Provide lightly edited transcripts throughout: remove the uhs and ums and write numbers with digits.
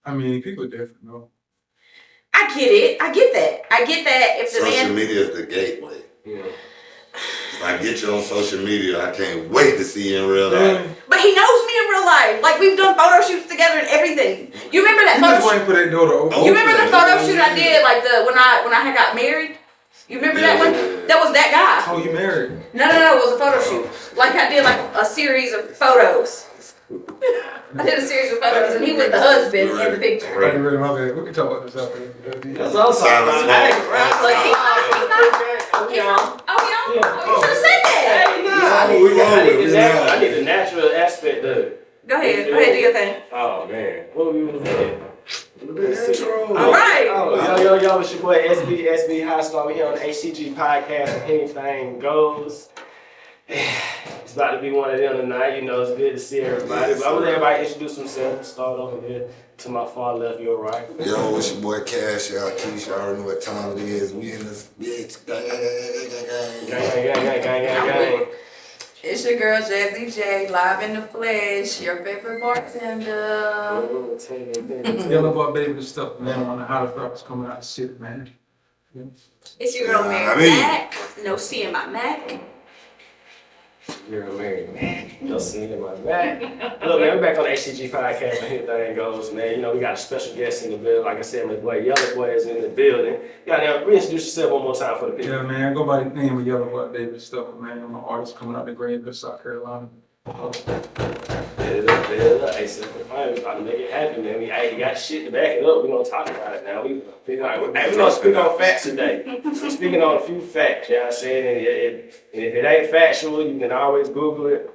I mean, people are different, though. I get it. I get that. If the social media is the gateway. Yeah. If I get you on social media, I can't wait to see you in real life. But he knows me in real life. Like, we've done photo shoots together and everything. You remember that photo shoot? For that door to open. You remember the photo shoot I did, like when I had got married? You remember that one? That was that guy. Oh, you married? No, it was a photo shoot. Like, I did like a series of photos. I did a series of photos, and he was the husband in the picture. Right, my bad. We can talk about this after. That's also like you should have said that. I need the natural aspect of it. Go ahead, do your thing. Oh man, what were we looking All right. Yo, it's your boy SB High Star. We here on the HTG Podcast, and anything goes. It's about to be one of them tonight. You know, it's good to see everybody. But I'm gonna let everybody introduce themselves. Start over here to my far left, your right. Yo, it's your boy Cash out, Keisha. I already know what time it is. We in this bitch. Gang. It's your girl Jazzy J, live in the flesh, your favorite bartender. Yellow Boi baby stuff, man. On the hottest rappers coming out of the city, man. Yeah. It's your girl Mary Mac. No C in my Mac. You're a married man. No seeing in my back. Look, man, we're back on the HTG Podcast and here thing goes, man. You know, we got a special guest in the building. Like I said, my boy Yellow Boi is in the building. Now, reintroduce yourself one more time for the people. Yeah, man, I go by the name of Yellow Boi baby stuff, man. I'm an artist coming out of Greenville, South Carolina. Hey, so if I'm about to make it happen, man. You got shit to back it up. We're going to talk about it now. We're going to speak on facts today. We're speaking on a few facts, you know what I'm saying? And if it ain't factual, you can always Google it.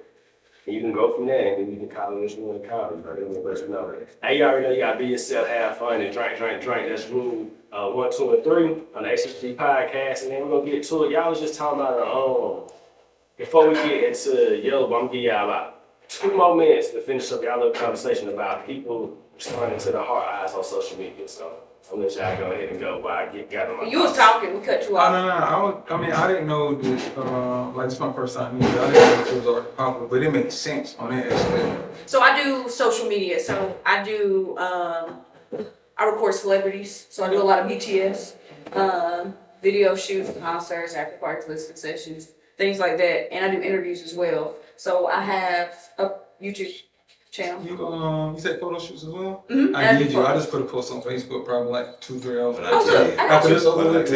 And you can go from there, and then you can call it what you want to call it. But let you know. Hey, you already know you got to be yourself, have fun, and drink. That's rule 1, 2, and 3 on the HTG Podcast. And then we're going to get to it. Y'all was just talking about before we get into Yellow Boi, I'm going to give y'all about 2 more minutes to finish up y'all little conversation about people responding to the hard eyes on social media. So I'm gonna let y'all go ahead and go while I got on my. You was talking, we cut you off. No. I didn't know this. Like it's my first time meeting. I didn't know it was already popular, but it makes sense on that aspect. So I do social media. So I do. I record celebrities. So I do a lot of BTS, video shoots, concerts, after parties, listening sessions, things like that, and I do interviews as well. So I have a YouTube channel. You said photo shoots as well? Mm-hmm. I need you. I just put a post on Facebook probably like 2-3 hours. Oh, good. After this over with,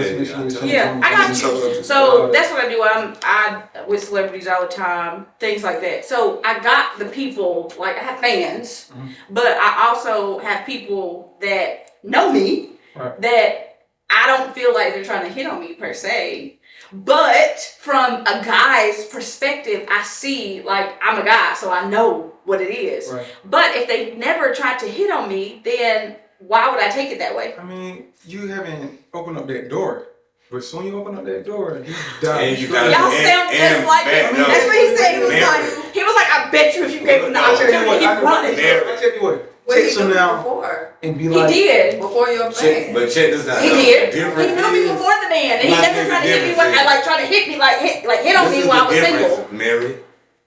yeah, I got you. So that's what I do. I with celebrities all the time, things like that. So I got the people, like I have fans, but I also have people that know me, that I don't feel like they're trying to hit on me per se. But from a guy's perspective, I see, like, I'm a guy, so I know what it is. Right. But if they never tried to hit on me, then why would I take it that way? I mean, you haven't opened up that door. But soon you open up that door, you die. Y'all sound just like him. That's what he said. He was like, I bet you if you gave him the opportunity, he'd run it. I'll tell you what. Text him now before. And be like, he did. Before your band. But check this out. He did. He knew me before the band. And he never tried to hit me, try to hit me, hit on me while I was single. Mary,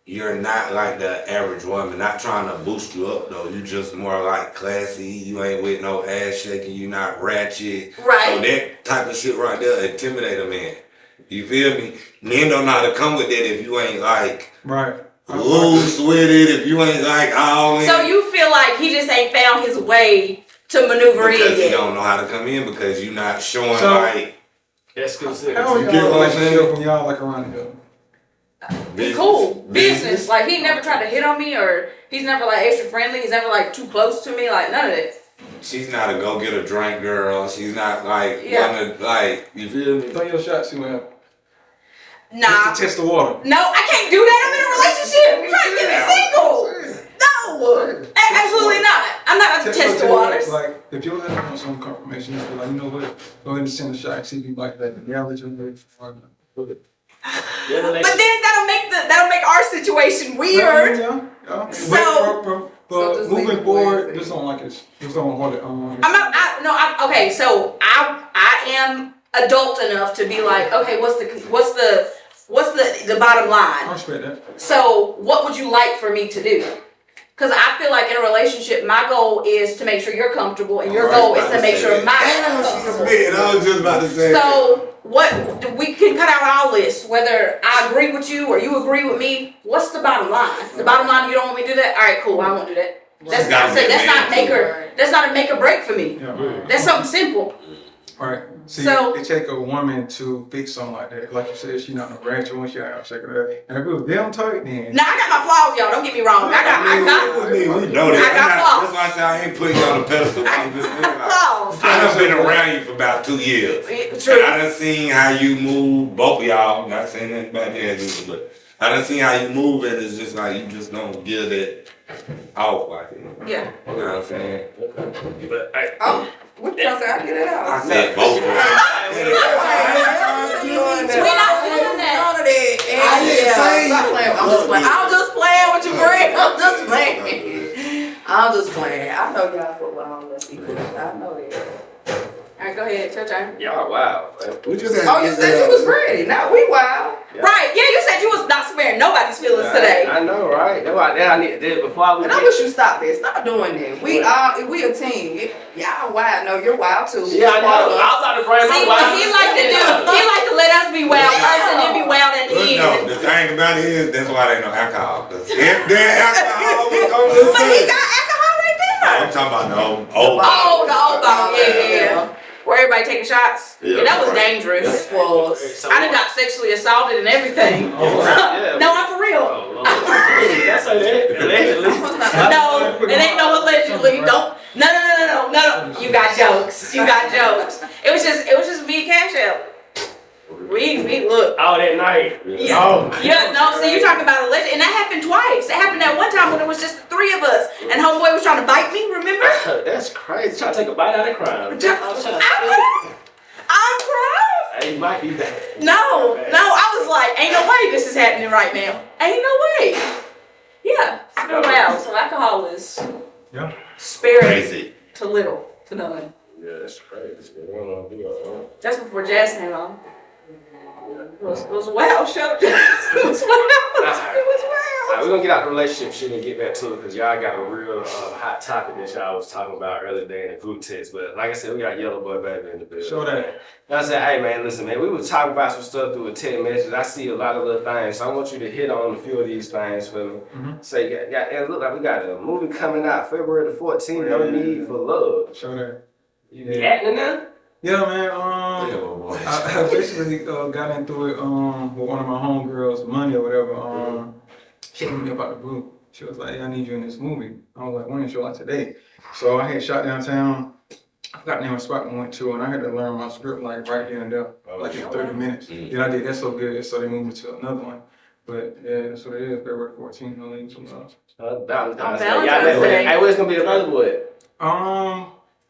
you're not like the average woman, not trying to boost you up though. You just more like classy. You ain't with no ass shaking. You not ratchet. Right. So that type of shit right there intimidate a man. You feel me? Men don't know how to come with that if you ain't like loose with it. If you ain't like all in. So you feel like he just ain't found his way to maneuver in because yet? he don't know how to come in because you not showing exclusivity. How you get what I'm saying? When y'all like around here? Be cool. Business. Like he never tried to hit on me, or he's never like extra friendly. He's never like too close to me. Like none of that. She's not a go get a drink girl. She's not like one of like you feel me? Throw your shot, see what happens. Nah. Just to test the water. No, I can't do that. I'm in a relationship. You're trying to get me single. No, absolutely not. I'm not going to test the waters. Like, if you're looking for some confirmation, you'll be like, you know what? Go ahead and send a shot, see if you like that. Yeah, I'll let you know. But then that'll make our situation weird. Yeah. So, but moving forward, this don't like it. This don't want it. Okay. So I am adult enough to be like, okay, what's the bottom line? I respect that. So what would you like for me to do? Because I feel like in a relationship, my goal is to make sure you're comfortable, and your goal is to make sure my. I was just about to say. So we can cut out our list, whether I agree with you or you agree with me. What's the bottom line? The bottom line, you don't want me to do that? All right, cool. I won't do that. That's not a make or break for me. Yeah. That's something simple. Right. See, So- it take a woman to fix something like that. Like you said, she's not a ratchet one. She out checking that. And if it was damn tight, then. Now I got my flaws, y'all. Don't get me wrong. I got we know that. I got flaws. That's why I said I ain't putting you on the pedestal. I'm just saying, like, flaws. I done been around you for about 2 years. True. And I done seen how you move, both of y'all, not saying that about there, but I done seen how you move, and it's just like you just don't give it off like it. Yeah. You know what I'm saying? But Oh, what y'all say? I get it out. I said both of them. We're not doing that. None of that. Stop playing. I'm just playing with your friend. I'm just playing. I know y'all football. Let's be good. I know that. All right, go ahead. It's your turn. y'all wow. We just had Oh, you said you was ready. Now we wild. Right. Yeah, you said you was not sparing nobody's feelings today. I know, right? That's why I need to before we And I wish you stop that. Stop doing that. We a team. Y'all wild. No, you're wild too. Yeah, I know. I was about to bring See, my what wild. he like to let us be wild first and then be wild at the But no, end. the thing about it is, that's why they no alcohol. 'Cause if there's alcohol, we gonna But he got alcohol right there. I'm talking about the old Oh, the old bottle. Yeah. Where everybody taking shots? Yeah, Yeah, that was right. dangerous. Was. I done got sexually assaulted and everything. Yeah. No, I'm for real. Oh, Lord. That's like that. Allegedly. No, it ain't no allegedly. Don't. No. You got jokes. It was just me and Cash App. We look. Oh, that night. Yeah. Oh. Yeah, no, see, you talking about alleged, and that happened twice. That happened that one time when it was just the 3 of us, and homeboy was trying to bite me, remember? That's crazy. Trying to take a bite out of crime. I'm proud. Hey, you might be bad. No, I was like, ain't no way this is happening right now. Ain't no way. Yeah, it's been a while, so alcohol is Yeah. sparing crazy. to little, to none. Yeah, that's crazy. That's before Jazz came on. It was wild, show. It was wild. Alright, we're gonna get out the relationship shit and get back to it because y'all got a real hot topic that y'all was talking about earlier today in the group text. But like I said, we got Yellow Boi baby in the building. Show that. And I said, hey man, listen man, we were talking about some stuff through a text message. I see a lot of little things, so I want you to hit on a few of these things for me. Say, it look like we got a movie coming out February the 14th. No Need for Love. Show that. You acting now? Yeah, man. boy. I basically got into it with one of my homegirls, Money or whatever. She hit me about the blue. She was like, hey, I need you in this movie. I was like, when? She was like, today. So I had shot downtown. I got down a spot we went to, and I had to learn my script like right then and there, like in 30 minutes. Then I did that so good, so they moved me to another one. But yeah, that's what it is. February 14th. I'll leave some love. Valentine's Day. Valentine's Day. Hey, where's gonna be available at?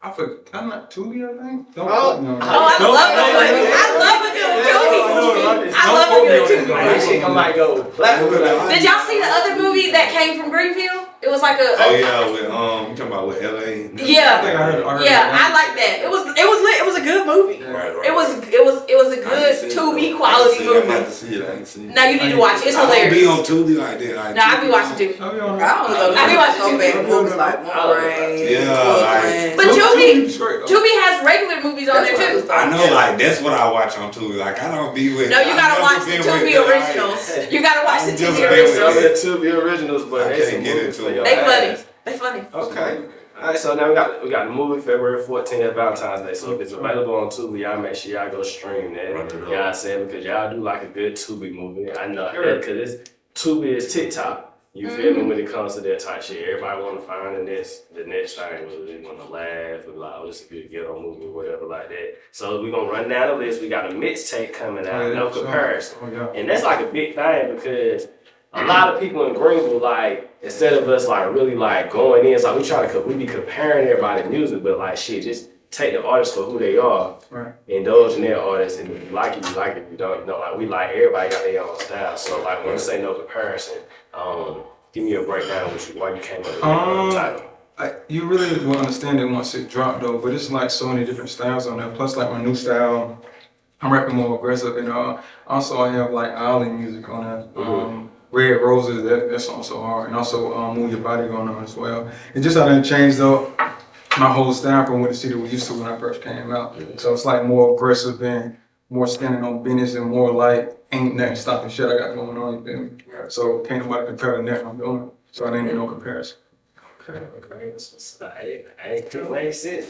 I forgot. I'm not Tubi, I think. Don't Oh. quote me on Oh, that. I love a good Tubi. I love a good Tubi. That shit gonna like go black. Did y'all see the other movie that came from Greenfield? It was like Oh yeah, with you talking about with LA. I think Yeah, I heard I like that. It was lit. It was a good movie. Right. It was a good Tubi quality I'm movie. about to see it. I ain't seen it. Now you need to watch it. It's I don't be hilarious. on Tubi like that. Like, No, I be watching Tubi. I'll be on I that. only go to I be watching so bad movies like Moonrain, Yeah, Brooklyn. But Tubi's straight, though. Tubi has regular movies on there too. I know, like that's what I watch on Tubi. Like I don't be with. No, you gotta I've watch the never been Tubi with, like, originals. You gotta watch the I'm just Tubi been with originals. Some of the 2 originals, but I they can't some get movies into for it. your They ass. funny. They funny. Okay. Alright, so now we got the movie February 14th, Valentine's Day. So if it's available on Tubi, y'all make sure y'all go stream that. Run it up. Y'all saying because y'all do like a good Tubi movie. I know that because Tubi is TikTok. You feel me when it comes to that type shit. Everybody want to find the next thing, whether they want to laugh or like, oh, this is a good ghetto movie or whatever like that. So we're gonna run down the list. We got a mixtape coming out, no comparison. Oh, yeah. And that's like a big thing because a lot of people in Greenville, like, instead of us like really like going in, it's like we be comparing everybody's music, but like shit, just take the artists for who they are, Right. indulge in their artists, and if you like it, you like it. If you don't, you know, like we like everybody got their own style. So like when you say no comparison, give me a breakdown with you why you came up with the title. You really will understand it once it dropped though, but it's like so many different styles on there. Plus like my new style, I'm rapping more aggressive, and also I have like Ollie music on there. Red Roses, that song so hard. And also Move Your Body going on as well. And just how that changed up my whole style from what the city was used to when I first came out. So it's like more aggressive and more standing on business and more like ain't nothing stopping shit I got going on. You feel me? So can't nobody compare to nothing I'm doing. So I ain't no comparison. Okay. It makes sense.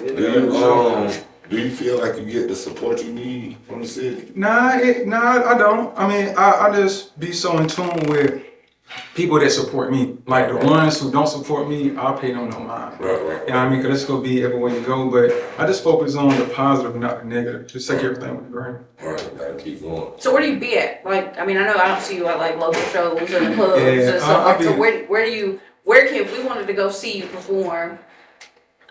Do you feel like you get the support you need from the city? Nah, I don't. I mean, I just be so in tune with people that support me. Like the ones who don't support me, I'll pay them no mind. Right. You know what I mean? Because it's going to be everywhere you go. But I just focus on the positive, not the negative. Just take everything with a grain. Right, gotta keep going. So where do you be at? Like, I mean, I know I don't see you at like local shows or the clubs Yeah, and stuff. Like, so where can, if we wanted to go see you perform?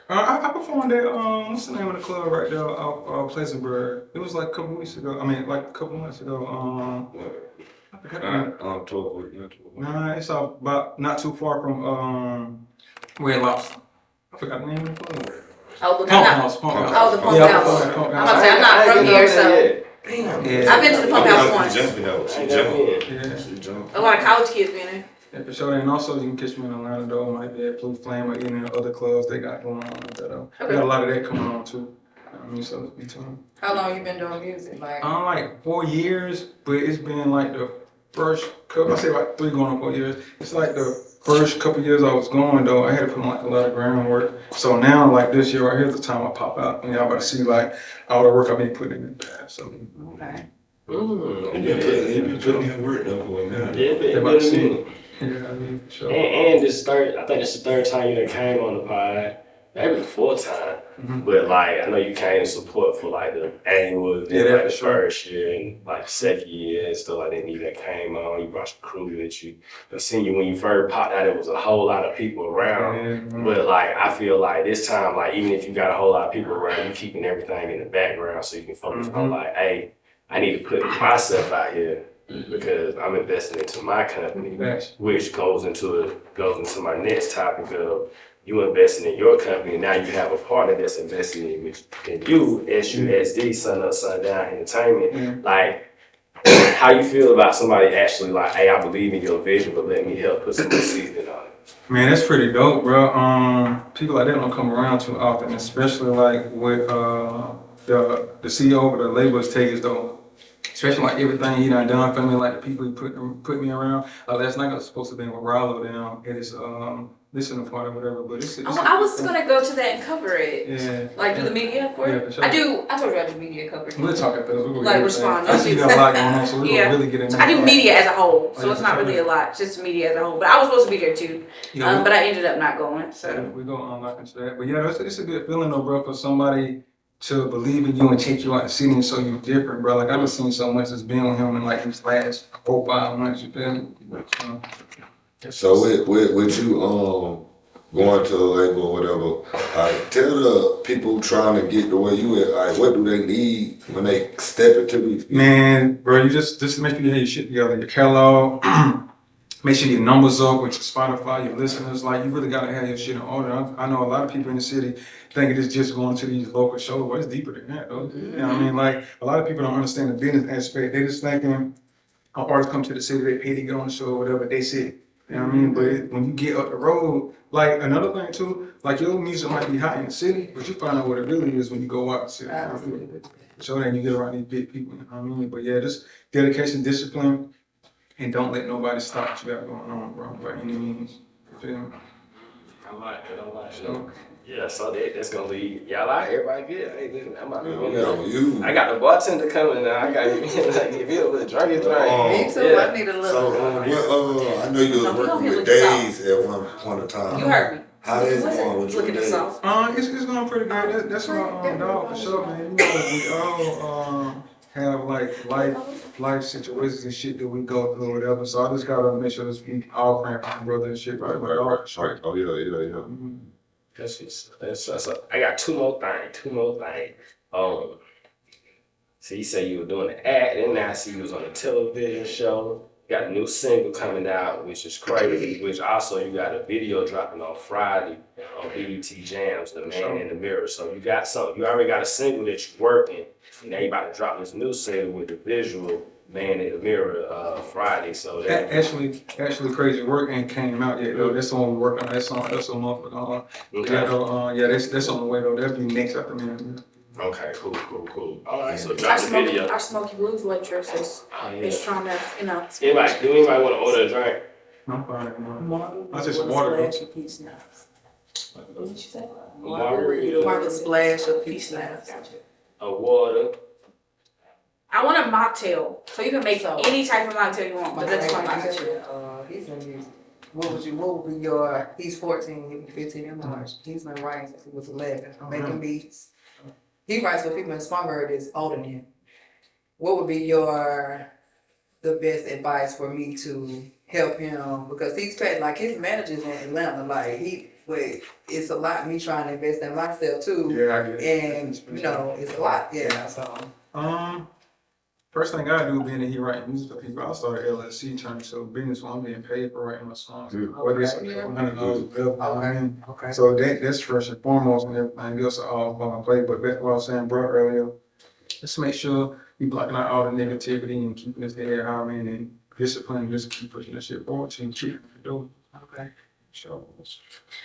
I performed at, what's the name of the club right there out Pleasantburg? It was like a couple weeks ago. I mean, like a couple months ago. I forgot the name. Nah, it's about not too far from Red Lobster. I forgot the name of the club. Oh, but Pump I'm not. House. Oh, the Pump Yeah, House. Pump I'm House. about to say I'm not from here, so Yeah. I've been to the Pump House once. Yeah. She jumped. A lot of college kids been there. Yeah, for sure. And also, you can catch me in Atlanta, though. Might be at Blue Flame or any of the other clubs they got going on. They got a lot of that coming on, too. I mean, so be tuned. How long you been doing music? Like 4 years, but it's been like the first couple, I say about 3 going on 4 years. It's like the first couple years I was going, though, I had to put in like a lot of groundwork. So now, like this year right here, is the time I pop out. And y'all about to see like all the work I've been putting in the past. So, Okay. You been putting in work though for a minute. they about to see. Yeah, I mean, for sure. And I think it's the third time you done came on the pod. Maybe the fourth time. But like, I know you came to support for like the annual event, like the first year and like the second year and stuff like that. And you that came on, you brought your crew with you. But seeing you when you first popped out, it was a whole lot of people around. But like, I feel like this time, like even if you got a whole lot of people around, you keeping everything in the background so you can focus on like, hey, I need to put myself out here because I'm investing into my company, which goes into my next topic of you investing in your company, and now you have a partner that's investing in you, SUSD, Sun Up, Sundown Entertainment. Like, how you feel about somebody actually like, hey, I believe in your vision, but let me help put some seasoning on it? Man, that's pretty dope, bro. People like that don't come around too often, especially like with the CEO of the label is Tejas, though. Especially like everything he done for me, like the people he put me around. Last night I was supposed to be with Rollo down at his listening party or whatever, but it's I was gonna go to that and cover it. Yeah. Like do the media for it? Yeah, for sure. I told you I do media coverage. We'll talk about that. Like respond. I see you got a lot going on, so we're gonna really get into I do media as a whole, so yeah, it's not for really sure. a lot, just media as a whole. But I was supposed to be there too, but I ended up not going. So we're gonna unlock into that. But yeah, it's a good feeling though, bro, for somebody to believe in you and take you out the city and show you different, bro. Like I've been seeing so much that's been on him in like these last 4-5 months, you feel me? So with you going to the label or whatever, like tell the people trying to get the way you at, like what do they need when they step into these? Man, bro, you just make sure you have your shit together, your catalog. Make sure your numbers up with your Spotify, your listeners. Like, you really gotta have your shit in order. I know a lot of people in the city think it's just going to these local shows, but it's deeper than that, though. You know what I mean? Like, a lot of people don't understand the business aspect. They just thinking, an artist come to the city, they pay to get on the show or whatever, they sit. You know what I mean? But when you get up the road, like, another thing, too, like, your music might be hot in the city, but you find out what it really is when you go out the city. You know what I mean? So then you get around these big people, you know what I mean? But yeah, just dedication, discipline, and don't let nobody stop what you got going on, bro, by any means. You feel me? I like it. Yeah, so that's gonna lead y'all out. Everybody good. Hey, listen, I'm out here. I got the bartender coming now. I got you like if you a drink. Me too. I need a little. So I know you was working with Days at one point in time. you heard me. How is it going with Look at the Days? sauce. It's going pretty good. That's my dog for sure, man. You know, we all have like life situations and shit that we go through or whatever. So I just gotta make sure that we all praying for my brother and shit, right? But all right. Right. Oh yeah. That's I got two more things. So you say you were doing the act, and now I see you was on a television show. You got a new single coming out, which is crazy, which also you got a video dropping on Friday on BET Jams, The Man in the Mirror. So you already got a single that you're working, and now you about to drop this new single with the visual Man in the Mirror Friday. So that Actually, Crazy Work ain't came out yet though. That's the one we working on. That's on motherfucker. That's on the way though. That'll be next after Man. Okay, cool. All right, so Our drop the video. Smoky Blues waitress is trying to, Do anybody want to order a drink? I'm fine. I just water. What did you say? Market splash of peach snacks. A water. I want a mocktail. So you can make any type of mocktail you want, but that's my mocktail. He's in music. What would be your, he's 14, he'll be 15 in March. He's been writing since he was 11, making beats. He writes for people in Spartanburg that's older than him. What would be the best advice for me to help him? Because he's paid, like his manager's in Atlanta, like it's a lot me trying to invest in myself too. Yeah, I get it. And it's a lot, so. First thing I do being that he writing music for people, I started LLC trying to sell business while I'm being paid for writing my songs. Whether it's $100 Okay. So that's first and foremost, and everything else all on play. But that's what I was saying, bro, earlier. Just make sure you blocking out all the negativity and keeping his head high, man, and discipline. Just keep pushing that shit forward and keep doing. Okay.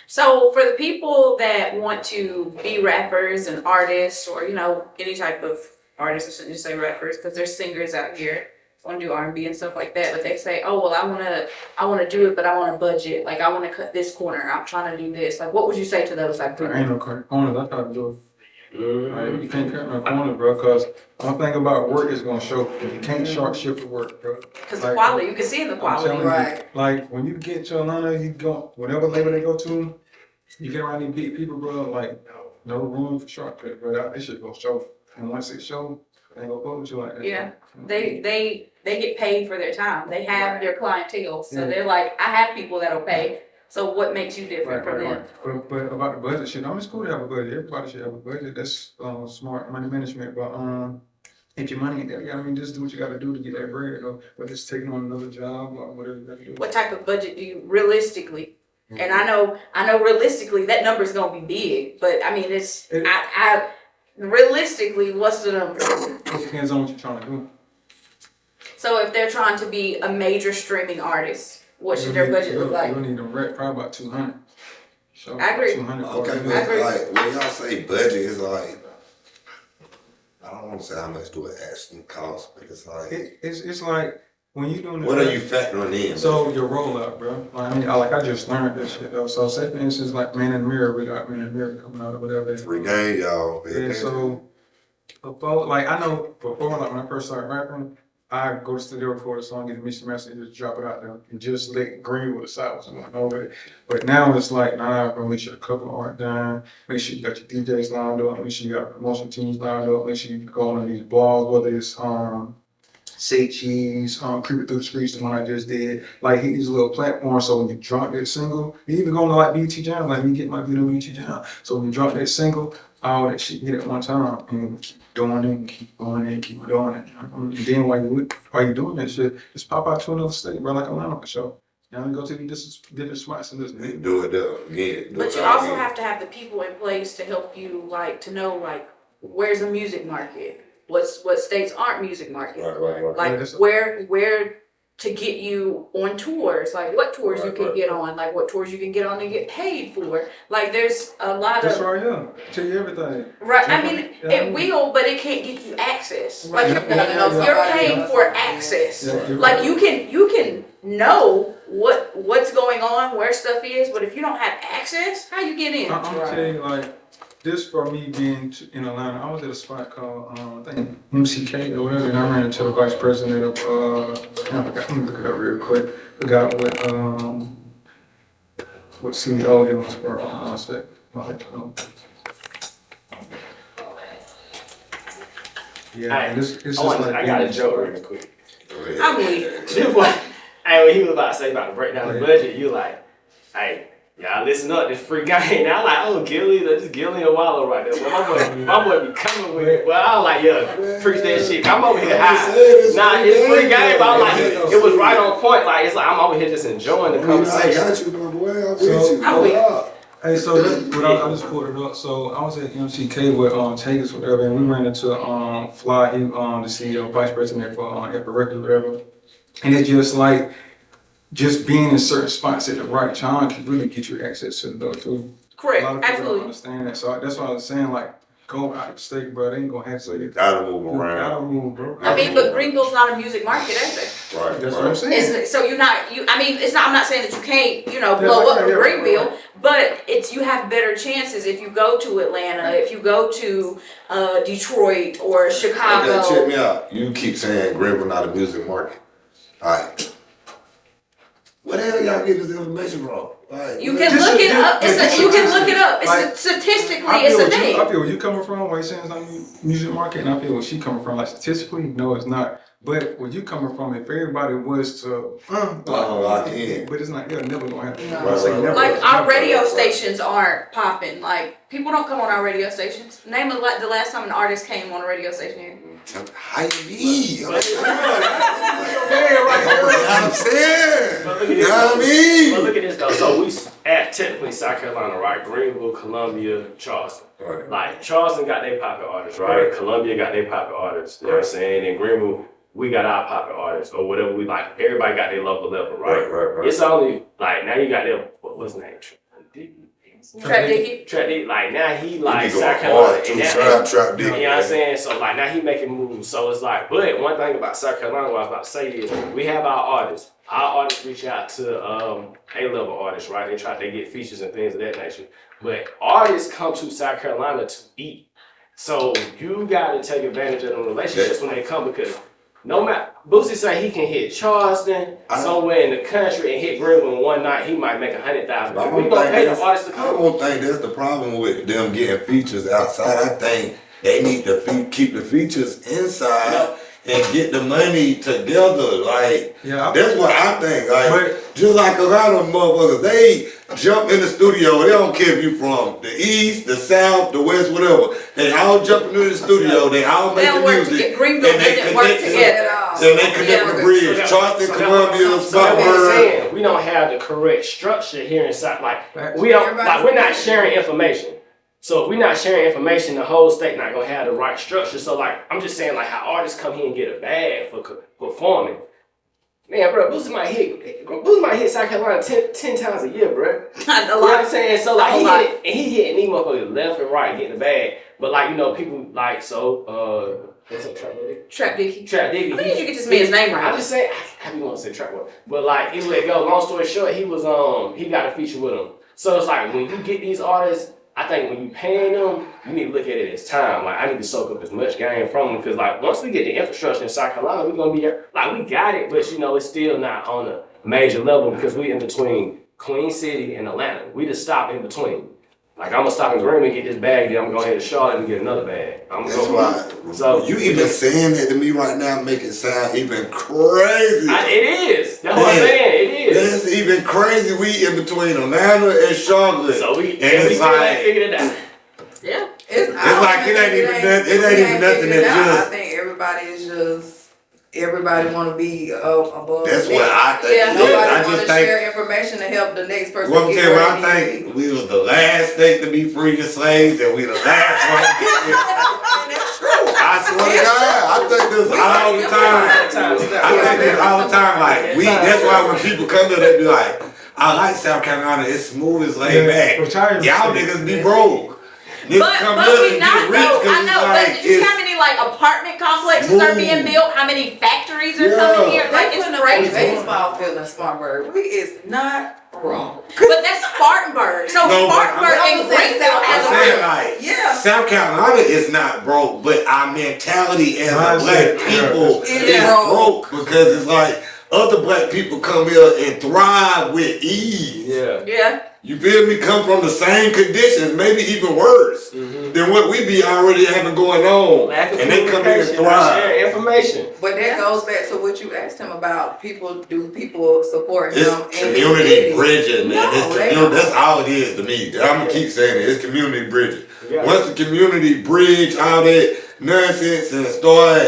So for the people that want to be rappers and artists, or any type of artists, I shouldn't just say rappers, because there's singers out here want to do R&B and stuff like that, but they say, oh well, I want to do it, but I want a budget, like I want to cut this corner, I'm trying to do this. Like, what would you say to those like people? There ain't no corners. I try to do it. Like, you can't cut no corners, bro, because one thing about work is gonna show. You can't short shift the work, bro. Because the quality, you can see in the quality. Right. Like when you get to Atlanta, you go whatever label they go to, you get around these big people, bro. Like no room for shortcut, bro. This shit gonna show. And once it show, they gonna go with you like that. Yeah, they get paid for their time. They have their clientele, so they're like, I have people that'll pay. So what makes you different from them? But about the budget shit, it's cool to have a budget. Everybody should have a budget. That's smart money management. But if your money ain't there, just do what you gotta do to get that bread, or whether it's taking on another job or whatever you gotta do. What type of budget do you realistically? And I know realistically that number's gonna be big, but I mean I realistically, what's the number? It depends on what you're trying to do. So if they're trying to be a major streaming artist, what should their budget look like? You need a rep probably about 200. So I agree. 200. Okay, but like when y'all say budget, it's like I don't want to say how much do it actually cost, but it's like it's like when you doing. What are you factoring in? So your rollout, bro. I just learned this shit though. So say for instance, like Man in the Mirror, we got Man in the Mirror coming out or whatever. Free game, y'all. Yeah. So before, like I know before, like when I first started rapping, I go to the studio, record a song, get a mixing master, and just drop it out there, and just let Greenwood decide what's going on with it. But now it's like, bro, make sure the cover art done, make sure you got your DJs lined up, make sure you got promotion teams lined up, make sure you go on these blogs, whether it's Say Cheese, Creeping Through the Streets, the one I just did. Like, hit these little platforms, so when you drop that single, you even go to like BT Jam, like me get my video BT Jam. So when you drop that single, all that shit hit at one time, and keep doing it, keep going it, keep doing it. And then while you doing that shit, just pop out to another state, bro, like a lineup show. Now you go to these different spots and just do it again. But you also have to have the people in place to help you, like, to know, like, where's the music market? What states aren't music market? Right. Like where to get you on tours? Like what tours you can get on? Like what tours you can get on and get paid for? Like there's a lot that's of. right here. Tell you everything. Right. I mean, it will, but it can't get you access. Like you're paying for access. Like you can know what's going on, where stuff is, but if you don't have access, how you get in? I'm gonna tell you, like. This for me being in Atlanta, I was at a spot called, I think MCK or whatever, and I ran into the vice president of, I forgot, let me look it up real quick. Forgot what CEO he was for. One sec. Yeah, it's just like. I got a joke real quick. I'm weak. Hey, when he was about to say about to break down the budget, you like, hey. Y'all listen up, this free game. Now I'm like, oh, Gilly, that's just Gilly and Wallow right there. Well, my boy be coming with it. Well, I was like, yeah, preach that shit. I'm over here high. Nah, it's free game. But I was like, it was right on point. Like, it's like I'm over here just enjoying the conversation. I got you, my boy. I'm with you. Hey, so I just pulled it up. So I was at MCK with Tagus, whatever, and we ran into Fly, he the CEO, vice president for Epic Records, whatever. And it's just like just being in certain spots at the right time can really get you access to the door too. Correct. A lot of people don't Absolutely. understand that. So that's why I was saying, like, go out of the state, bro. They ain't gonna have to say Gotta move you around. gotta move, bro. I mean, but Greenville's not a music market, is it? Right, That's what I'm right. saying. So I mean, it's not. I'm not saying that you can't, blow up yeah, from yeah, Greenville, right. but you have better chances if you go to Atlanta, if you go to Detroit or Chicago. Okay, check me out. You keep saying Greenville not a music market. Alright. Where the hell y'all get this information from? Like, You can look it up. You can look it up. Like, Statistically, I it's feel a what thing. I feel where you coming from, why you saying it's not a music market, and I feel where she coming from. Like statistically, no, it's not. But where you coming from, if everybody was to, lock in. but it's not. They're never gonna happen. No. I say never. Like our Never. radio stations aren't popping. Like people don't come on our radio stations. Name the last time an artist came on a radio station here. How you mean? But- I'm saying. But look at You know what I mean? But look at this though. So we at technically South Carolina, right? Greenville, Columbia, Charleston. Right. Like Charleston got their poppin' artists, right? Right. Columbia got their poppin' artists. You know what I'm saying? And Greenville, we got our poppin' artists or whatever we like. Everybody got their local level, right? Right. It's only like now you got them. What's his name? Trap Dicky. Trap Dick. Like now he He like go South Carolina. hard And too. that, Trap you know what I'm saying? So like now he making moves. So it's like, but one thing about South Carolina, what I was about to say is we have our artists. Our artists reach out to A-level artists, right? They get features and things of that nature. But artists come to South Carolina to eat. So you gotta take advantage of the relationships when they come because no matter Boosie say he can hit Charleston somewhere in the country and hit Greenville in one night, he might make $100,000. We gonna pay the artists to I come. don't think that's the problem with them getting features outside. I think they need to keep the features inside and get the money together. Like, Yeah, that's what I think. Like, But- just like a lot of motherfuckers, they jump in the studio. They don't care if you from the east, the south, the west, whatever. They all jump into the studio. They all They make don't the work music. together. Greenville and they doesn't work connect together. Then they connect the bridge. So Charleston, so Columbia, so that's what I'm Spartanburg. saying. We don't have the correct structure here inside. Like we don't. Like we're not sharing information. So if we're not sharing information, the whole state not gonna have the right structure. So like I'm just saying, like how artists come here and get a bag for performing. Man, bro, Boosie might hit South Carolina 10 times a year, bro. A You know lot. what I'm saying? So like A lot. he hitting these motherfuckers left and right, getting the bag. But like people like what's up, Trap Dicky? Trap Dicky. Trap Dicky. How did you get this man's name right? I'm just saying, how do you want to say Trap Boy? But like, anyway, go. Long story short, he got a feature with him. So it's like when you get these artists, I think when you paying them, you need to look at it as time. Like I need to soak up as much game from them because like once we get the infrastructure in South Carolina, we're gonna be like we got it, but it's still not on a major level because we in between Queen City and Atlanta. We just stop in between. Like I'm gonna stop in Greenville and get this bag, then I'm gonna go ahead to Charlotte and get another bag. That's why. So You even saying that to me right now make it sound even crazy. it is. That's what I'm saying. It is. That's even crazy. We in between Atlanta and Charlotte. So we it's still like- ain't figured it out. Yeah. It's like it ain't even nothing that I just. think everybody want to be above. That's the what next. I think. Yeah. Nobody I want just to think. share information to help the next person. Well, I'm get telling you where what I they need think. We was the last state to be free of slaves, and we the last one to get it. I swear to God, I think this all the time. I think this all the time. Like that's why when people come here, they be like, "I like South Carolina. It's smooth as laid back. Y'all niggas be broke. Niggas But come we here and not get rich though. I because know, it's but like did you see it's how many like apartment complexes are being smooth. built? How many factories are Yeah. coming here? Like They it's putting up a crazy. baseball field in Spartanburg. It's not wrong. But that's Spartanburg. So No, but Spartanburg I'm and saying Greenville South has I'm a saying real. like Yeah. South Carolina is not broke, but our mentality as a Mindset, black yeah. people It is is broke because it's like other black people come here and thrive with ease. Yeah. Yeah. You feel me? Come from the same conditions, maybe even worse than what we be already having going on, Lack of and they come here and communication, not thrive. sharing information. But that goes back to what you asked him about. Do people support him? It's in the community city? bridging, man. No, It's they community. don't. That's all it is to me. I'm gonna keep saying it. It's community bridging. Yeah. Once the community bridge all that nonsense and start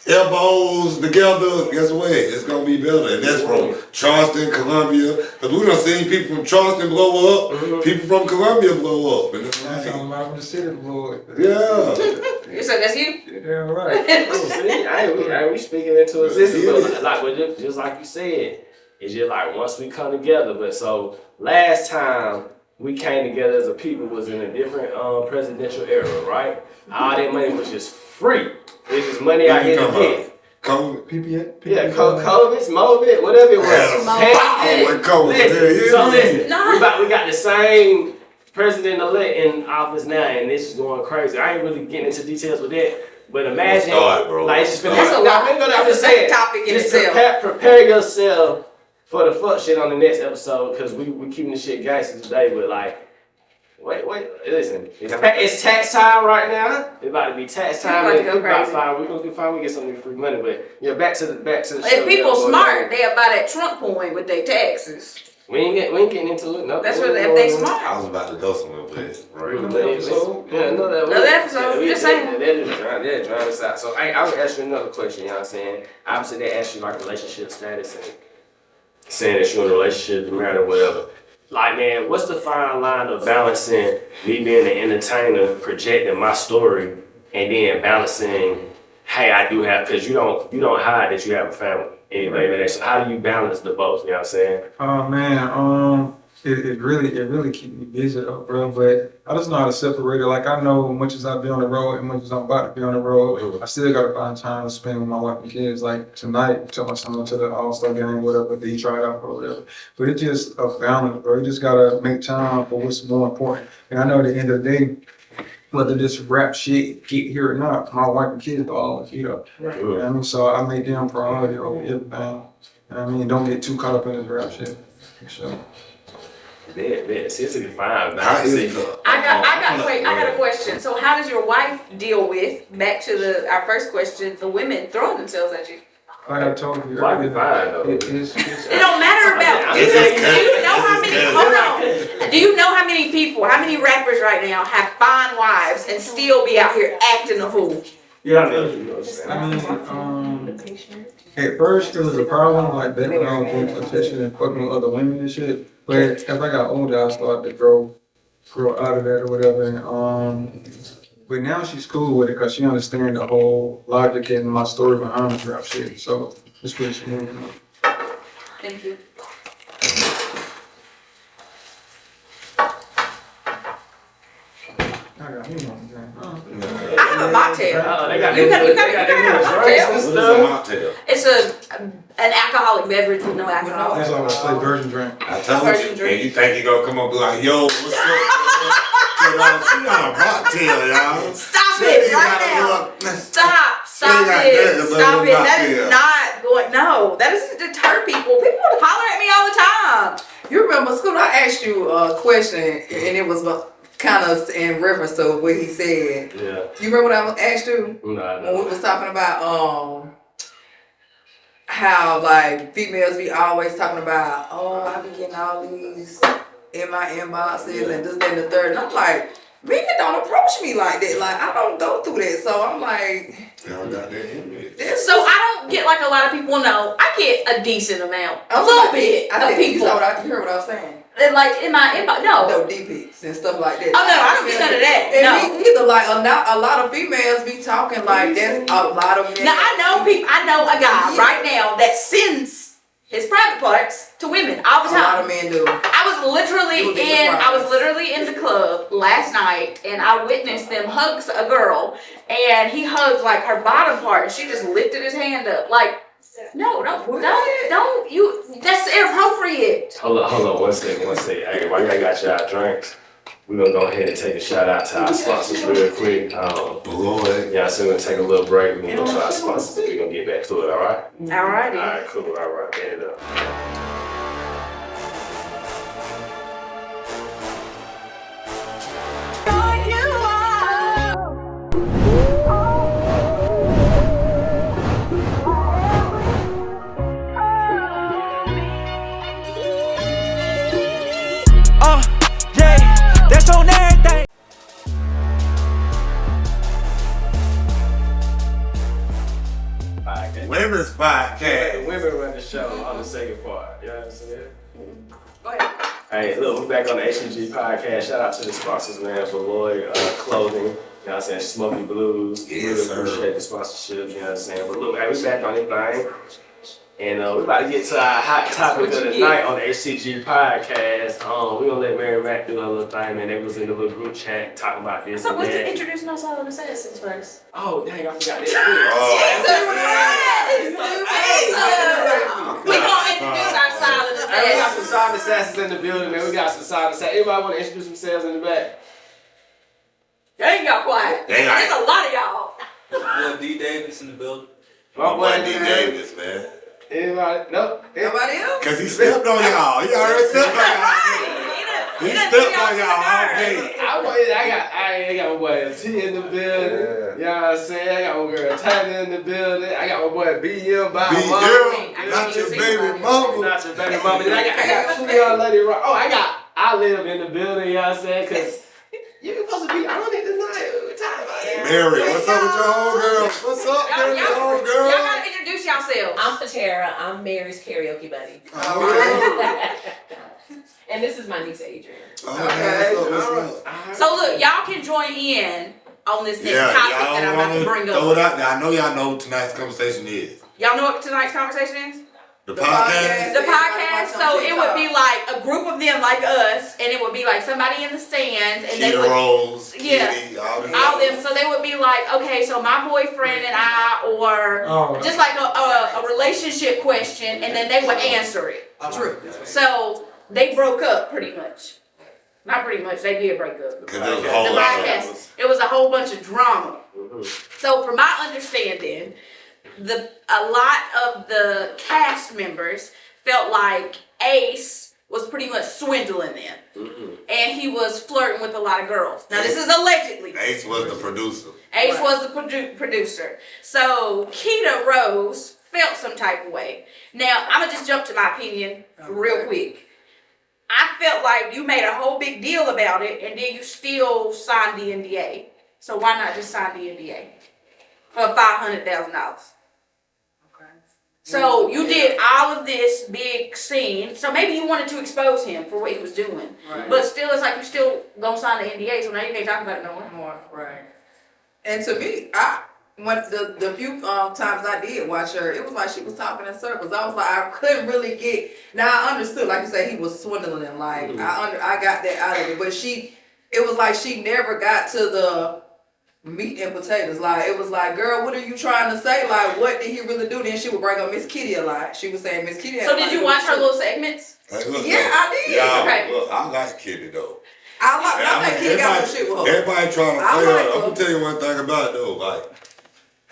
elbows together, guess what? It's gonna be better. And that's from Charleston, Columbia. Because we done seen people from Charleston blow up, people from Columbia blow up. And it's That's like, how I'm out from the city, Lord. yeah. So that's you? Yeah, right. See, I ain't we speaking into existence, but like just like you said, it's just like once we come together. But so last time we came together as a people was in a different presidential era, right? All that money was just free. It's just money out here to get. COVID. PPA? Yeah, COVID, Movid, whatever it was. Listen, we got the same president-elect in office now, and this is going crazy. I ain't really getting into details with that, but imagine, like, it's just been that's a lot. That's a topic in itself. Prepare yourself for the fuck shit on the next episode, because we keeping the shit gangster today, but like, wait, listen. It's tax time right now. It's about to be tax time. We're gonna do fine. We get some new free money, but yeah, back to the show. If people smart, they'll buy that Trump coin with their taxes. We ain't getting into it. No, That's what if they smart. I was about to go somewhere with it. Right. Another episode. Just saying. They're trying this out. So I would ask you another question. You know what I'm saying? Obviously, they ask you like relationship status and saying that you're in a relationship, married or whatever. Like, man, what's the fine line of balancing me being an entertainer, projecting my story, and then balancing, hey, I do have, because you don't hide that you have a family. Anyway, so how do you balance the both? You know what I'm saying? Oh man, it really keep me busy though, bro. But I just know how to separate it. Like I know as much as I be on the road and much as I'm about to be on the road, I still gotta find time to spend with my wife and kids. Like tonight, took my son to the All-Star game, whatever, he tried out or whatever. But it's just a balance, bro. You just gotta make time for what's more important. And I know at the end of the day, whether this rap shit get here or not, my wife and kids are always feet up. Right. You know what I mean? So I make them priority over everything. You know what I mean? Don't get too caught up in this rap shit. For sure. Yeah, seriously fine. I got a question. So how does your wife deal with, back to our first question, the women throwing themselves at you? Like I told you Why earlier, be fine though? It don't matter about. Do you know how many? Hold on. Do you know how many people, how many rappers right now have fine wives and still be out here acting a fool? Yeah, I mean, at first it was a problem, like back when I was doing competition and fucking with other women and shit. But as I got older, I started to grow out of that or whatever. And, but now she's cool with it because she understands the whole logic and my story behind the rap shit. So it's pretty smooth. Thank you. I got him on there. I have a mocktail. They got You got a Mocktail. It's an alcoholic beverage with no alcohol. That's all I say, virgin drink. I told you, and you think you gonna come up and be like, yo, what's up? She got a mocktail, y'all. Stop it right now. Stop it. Stop it. That is not going, no, that is to deter people. People holler at me all the time. You remember, Scoot, I asked you a question, and it was kind of in reference to what he said. Yeah. You remember what I asked you? No. When we was talking about how like females be always talking about, I be getting all these in my inboxes and this, that, and the third. And I'm like, men don't approach me like that. Like, I don't go through that. So I'm like, Y'all got that image. So I don't get like a lot of people know. I get a decent amount, a little bit of people. You heard what I was saying? And like in my inbox, no. No D-pics and stuff like that. Oh no, I don't get none of that. And No. me either. Like a lot of females be talking like that's a lot of men. Now I know a guy right now that sends his private parts to women all the A lot time. of men do. I was literally in the club last night and I witnessed them hug a girl and he hugged like her bottom part and she just lifted his hand up like, no, don't you, that's inappropriate. Hold on, one second. Hey, while y'all got y'all drinks, we're gonna go ahead and take a shout out to our sponsors real quick. Yeah, so we're gonna take a little break. We're gonna go to our sponsors and we're gonna get back to it, alright? Alrighty. Alright, cool, alright, get it up. That's on everything. Women's The Podcast. women run the show on the second part. You know what I'm saying? Go ahead. Hey, look, we're back on the HTG Podcast. Shout out to the sponsors, man, for Lloyd Clothing. You know what I'm saying? Smoky Blues. Yes, Really sir. appreciate the sponsorship. You know what I'm saying? But look, hey, we back on this thing. And we're about to get to our hot topic of the night on the HTG Podcast. We're going to let Mary Mac do her little thing, man. They was in the little group chat talking about this So and what's that. introducing us all to the citizens first? Oh, dang, I forgot this. We gonna introduce our silent Hey, we got some assassins. silent assassins in the building, man. We got some silent assassins. Everybody want to introduce themselves in the back? Dang, y'all quiet. Dang, There's a lot of y'all. Boy D Davis in the building. My boy, D. Davis, man. Anybody? Nope. Nobody else? Cause he stepped on y'all. He already stepped on y'all. He stepped on y'all all day. I got my boy T in the building. Yeah. You know what I'm saying? I got my girl Tanya in the building. I got my boy BM by Be mom. girl, not your baby mama. Not your baby mama. Then I got two young lady. Oh, I live in the building. You know what I'm saying? Cause you supposed to be on it tonight. We're talking about it. Mary, what's up with your homegirl? What's up, Y'all with your homegirl? gotta introduce yourselves. I'm Fatera. I'm Mary's karaoke buddy. Okay. And this is my niece Adrian. Okay, what's up? So look, y'all can join in on this next Yeah, topic that I'm about to y'all bring throw it up. out there. I know y'all know what tonight's conversation is. Y'all know what tonight's conversation is? The podcast. The podcast. So it would be like a group of them like us, and it would be like somebody in the stands, and they Keita would Rose, Yeah. Kitty, all them. all them. So they would be like, okay, so my boyfriend and I, or Oh, just like a relationship question, and then they would answer it. True. So they broke up pretty much. Not pretty much. They did break up. Because there was a The whole lot of podcast. It was a whole bunch of drama. Mhm. So from my understanding, a lot of the cast members felt like Ace was pretty much swindling them, Mhm. and he was flirting with a lot of girls. Now this is allegedly. Ace was the producer. Ace Right. was the producer. So Keita Rose felt some type of way. Now I'm gonna just jump to my opinion real quick. I felt like you made a whole big deal about it, and then you still signed the NDA. So why not just sign the NDA for $500,000? So you did all of this big scene. So maybe you wanted to expose him for what he was doing, Right. but still, it's like you still gonna sign the NDA. So now you can't talk about it no more. More, right. And to me, when the few times I did watch her, it was like she was talking in circles. I was like, I couldn't really get. Now I understood, like you said, he was swindling them. Like I got that out of it, but it was like she never got to the meat and potatoes. Like it was like, girl, what are you trying to say? Like, what did he really do? Then she would bring up Miss Kitty a lot. She was saying Miss Kitty. So did you watch her little segments? Hey, look, Yeah, I did. Y'all, Okay. look, I like Kitty though. I think Kitty got some shit with her. Everybody trying to I play like her. I'm her. gonna tell you one thing about it though. Like,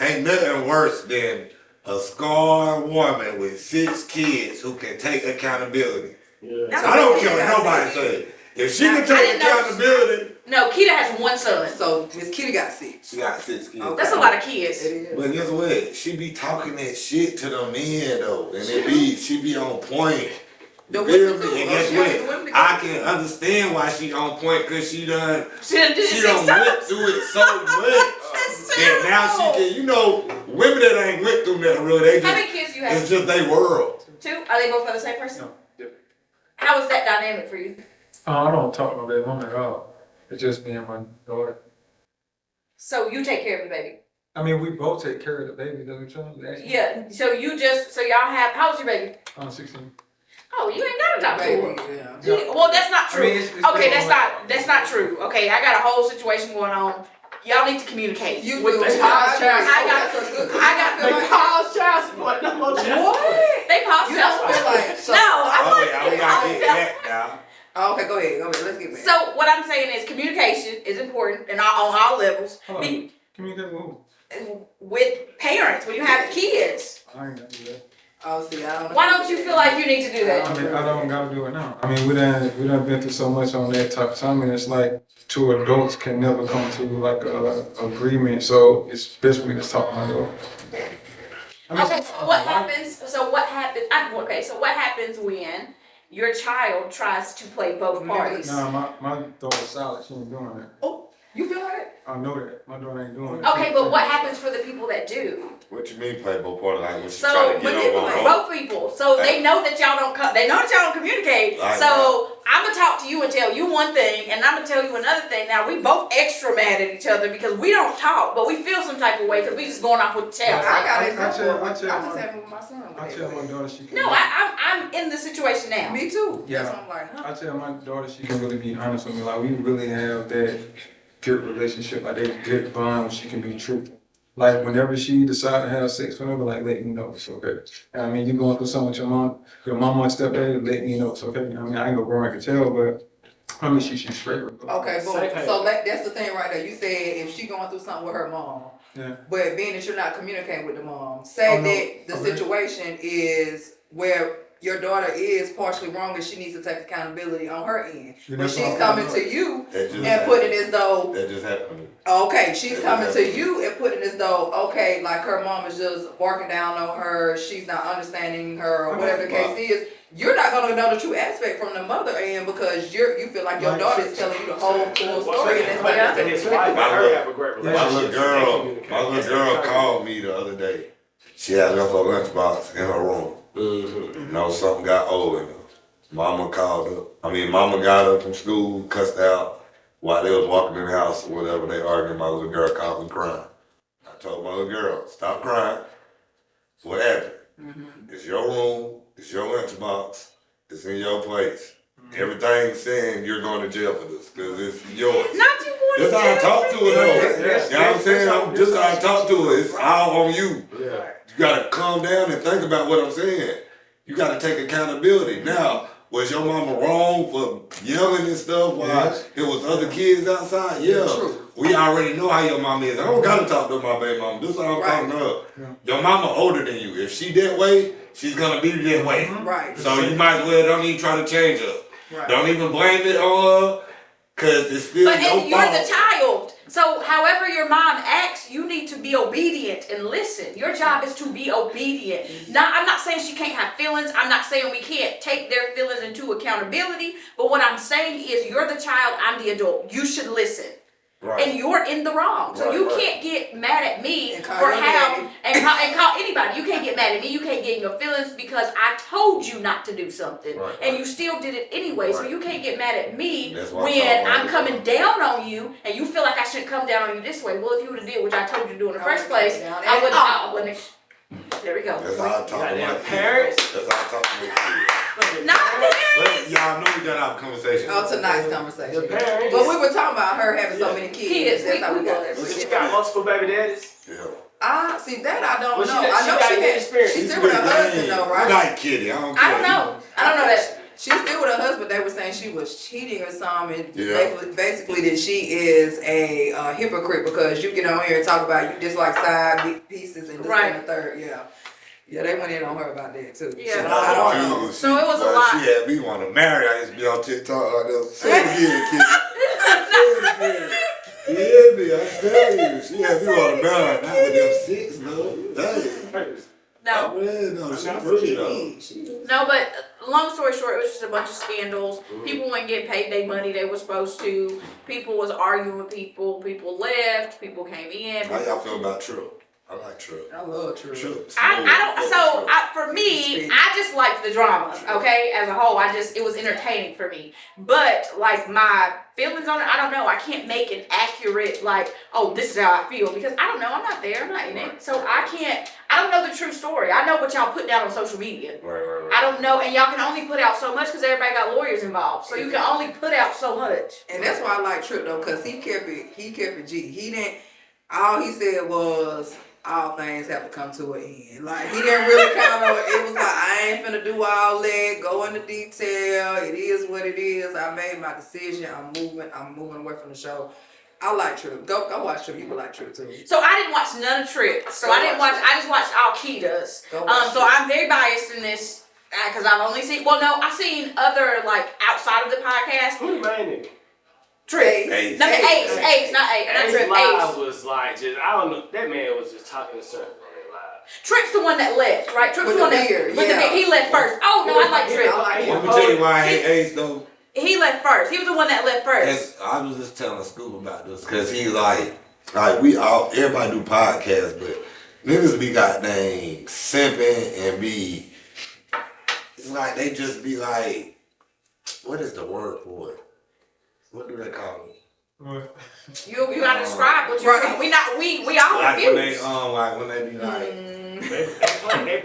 ain't nothing worse than a scarred woman with 6 kids who can take accountability. Yeah. That's I don't Kitty care what got nobody 6 say. If she Now, can I take didn't know- accountability, No, Keita has one son. So Miss Kitty got 6. she got 6 kids. Okay. That's a lot of kids. It is. But guess what? She be talking that shit to the men though, and she be on point. The You feel women too. me? And Oh, guess she got the what? women I together. can understand why she on point because she done She done did it she 6 done went times. through it so much That's that now she can. You know, women that ain't went through nothing real, they How just many kids you have? it's just their world. 2? Are they both for the same person? No, different. How is that dynamic for you? I don't talk to my baby mama at all. It's just me and my daughter. So you take care of the baby? I mean, we both take care of the baby, don't we, Charles? Yeah. So y'all have, how old's your baby? 16. Oh, you ain't gotta talk to her. Baby, yeah. Yeah. Well, that's not I true. mean, it's Okay, been that's not true. Okay, I got a whole situation going on. Y'all need to communicate. You with do. the I child. I got, that's a good. I got feel They like- pause child support. No more child support. What? they pause You child don't feel support. like so, No, I'm Oh not. yeah, we gotta get back now. Oh, okay, go ahead. Let's get back. So what I'm saying is communication is important and on all levels. Hold on. Communicate with who? With parents when you have kids. I ain't gotta do that. Oh, see, I don't. Why don't you feel like you need to do that? I mean, I don't gotta do it now. I mean, we done been through so much on that type of time, and it's like 2 adults can never come to like a agreement. So it's best we just talk about it. I mean, Okay, so what happens? So what happens when your child tries to play both parties? Nah, my daughter's solid. She ain't doing that. You feel like it? I know that. My daughter ain't doing it. Okay, but what happens for the people that do? What you mean play both parts? Like when she So trying to get over on her? both people. So they know that y'all don't. They know that y'all don't communicate. Right, So I'm gonna talk to you and tell you one thing, and I'm gonna tell you another thing. Now we both extra mad at each other because we don't talk, but we feel some type of way because we just going off with the tail. I got I it. I just tell had it with my son. I tell my daughter she can. No, I'm in the situation now. Me too. Yeah. That's what I'm like, huh? I tell my daughter she can really be honest with me. Like we really have that good relationship, like that good bond where she can be truthful. Like whenever she decide to have sex, whenever, like let you know it's okay. And, I mean, you going through something with your mom and stepdad, letting you know it's okay. I mean, I ain't gonna go around and tell, but I mean she's straight with her. Okay, boom. So that's the thing right there. You said if she going through something with her mom, Yeah. but being that you're not communicating with the mom, say Oh, no. that the Okay. situation is where your daughter is partially wrong and she needs to take accountability on her end. Yeah, But that's she's all I coming know. to you That just and happened. putting as though, That just happened. okay, she's Yeah, coming yeah. to you and putting as though, okay, like her mom is just barking down on her, she's not understanding her, or whatever the case is. You're not gonna know the true aspect from the mother end because you feel like your Like- daughter is telling you the whole full story, and that's But not his wife and her have a great My relationship. little girl called me the other day. She had left her lunchbox in her room. You know, something got old in her. Mama got up from school, cussed out while they was walking in the house or whatever. They arguing. My little girl called me crying. I told my little girl, stop crying. What happened? It's your room. It's your lunchbox. It's in your place. Everything saying you're going to jail for this because it's yours. Not you want That's how I talk to her though. Yes, You know what I'm saying? Just how I talk to her. It's all on you. Yeah. You gotta calm down and think about what I'm saying. You gotta take accountability. Now, was your mama wrong for yelling and stuff while Yes. there was other kids outside? Yeah. True. We already know how your mama is. I don't gotta talk to my baby mama. This is how I'm talking to her. Your mama older than you. If she that way, she's gonna be that way. right. So you might as well don't even try to change her. Right. Don't even blame it on her, cause it's still But your and you're fault. the child. So however your mom acts, you need to be obedient and listen. Your job is to be obedient. Now, I'm not saying she can't have feelings. I'm not saying we can't take their feelings into accountability. But what I'm saying is you're the child, I'm the adult. You should listen. Right. And you're in the wrong. So Right, you right. can't get mad at me And call for your how daddy. and call anybody. You can't get mad at me. You can't get in your feelings because I told you not to do something. Right, And right. you still did it anyway. So Right. you can't get mad at me That's what I'm when talking about. I'm coming down on you and you feel like I shouldn't come down on you this way. Well, if you would have did what I told you to do in the first place, I wouldn't. There we go. That's how I talk to my Goddamn kids. parents. That's how I talk to my kids. Not But parents. y'all know we gotta have a conversation. Oh, tonight's conversation. The parents. But we were talking about her having so many kids. Kids, That's how we got we- that. She got multiple baby daddies. Yeah. See that I don't Well, she know. got- I she know got she good had. experience. She's still with her husband though, I'm right? not kidding. I don't care. I don't know. I don't know that. She's still with her husband. They were saying she was cheating or something. Yeah. Basically that she is a hypocrite because you get on here and talk about you just like side big pieces and this Right. and the third. Yeah. Yeah, they went in on her about that too. Yeah. So I don't know. She- So it was a well, lot. She had me want to marry. I used to be on TikTok like this. Say it again, kid. Say it again. You hear me? I tell you. She had me want to marry. Not with them six, no. Dang. No. Man, no, she pretty though. No, but long story short, it was just a bunch of scandals. People weren't getting paid their money they were supposed to. People was arguing with people. People left. People came in. How y'all feel about True? I like True. I love True. True. For me, I just like the drama, okay? As a whole, it was entertaining for me. But, like, my feelings on it, I don't know. I can't make an accurate, like, oh, this is how I feel. Because I don't know. I'm not there. I'm not in it. So I don't know the true story. I know what y'all put down on social media. Right. I don't know. And y'all can only put out so much because everybody got lawyers involved. So you can only put out so much. And that's why I like Trip though, cause he kept it G. He didn't. All he said was all things have to come to an end. Like he didn't really kind of. It was like I ain't finna do all that. Go into detail. It is what it is. I made my decision. I'm moving away from the show. I like Trip. Go watch Trip. You would like Trip too. So I didn't watch none of Trip. So Go I watch just watched all Keita's. Go watch So Trip. I'm very biased in this because I've only seen. Well, no, I've seen other like outside of the podcast. Who the main nigga? Trip. Ace. No, Ace, not Ace Trip. Live Ace. was like just I don't know. That man was just talking in circles on that live. Trip's the one that left, right? Trip's With the one the that beard, with the yeah. beard. He left first. Oh no, I like Trip. I like him. Let me tell you why I hate Ace though. He left first. He was the one that left first. And I was just telling Scoop about this because he's like we all, everybody do podcasts, but niggas be goddamn simping and be, it's like they just be like, what is the word for it? What do they call it? What? You gotta describe what you're. We all Like confused. when they be like, They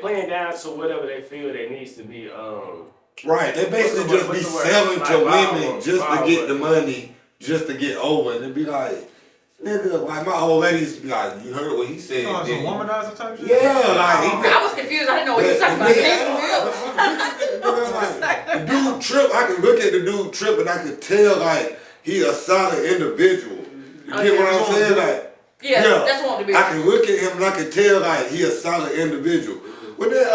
playing down to whatever they feel that needs to be. right, they basically What's just the be word? selling to Like, women just to get the money, just to get over, and it be like, nigga, like my old lady used to be like, you heard what he said? Oh, it's a didn't you?" womanizer type shit? Yeah, like I was confused. I didn't know what he was talking about. The dude trip, I can look at the dude trip and I can tell like he a solid individual. You get what I'm saying? Like, Yeah, that's what to be. I can look at him and I can tell like he a solid individual. When that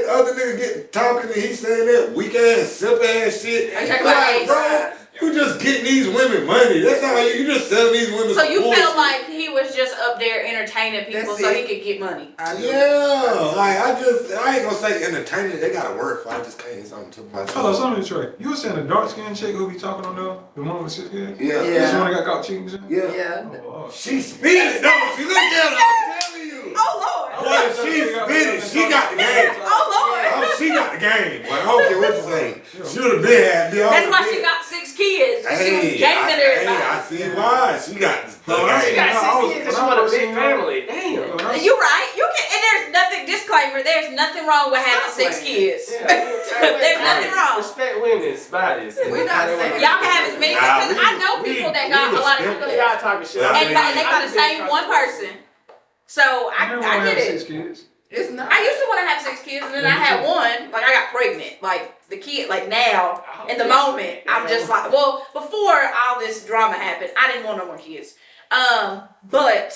other nigga get talking and he saying that weak ass, simple ass shit, like, bro, you just getting these women money. That's how you just selling these women. So you bullshit. felt like he was just up there entertaining people That's so it. he could get money. Yeah, like I ain't gonna say entertaining. They gotta work. I just can't something to myself. Hold on, something to Trey. You was saying the dark skinned chick who be talking on the one with 6 kids? Yeah, This one that got caught cheating? Shit? yeah. Yeah. Oh, She speeding, don't she? Look at her, I'm telling you. Oh Lord! Boy, she spinning. She got the game. Oh Lord! Oh, she got the game. Like, I don't care what you say. She would have been had. That's why she got 6 kids. She was gaming everybody. I see why. She got the She game. got 6 kids. She want a big family. Damn. You right. You can, and there's nothing. Disclaimer: there's nothing wrong with having 6 kids. There's nothing wrong. Respect women's bodies. We're not saying- Y'all can have as many because I know people that got a lot of respect kids, Y'all talking shit. and they got the same one person. So I get it. 6 kids. It's not. I used to want to have 6 kids, and then I had one. Like I got pregnant. Like the kid. Like now, in the moment, I'm just like, well, before all this drama happened, I didn't want no more kids. But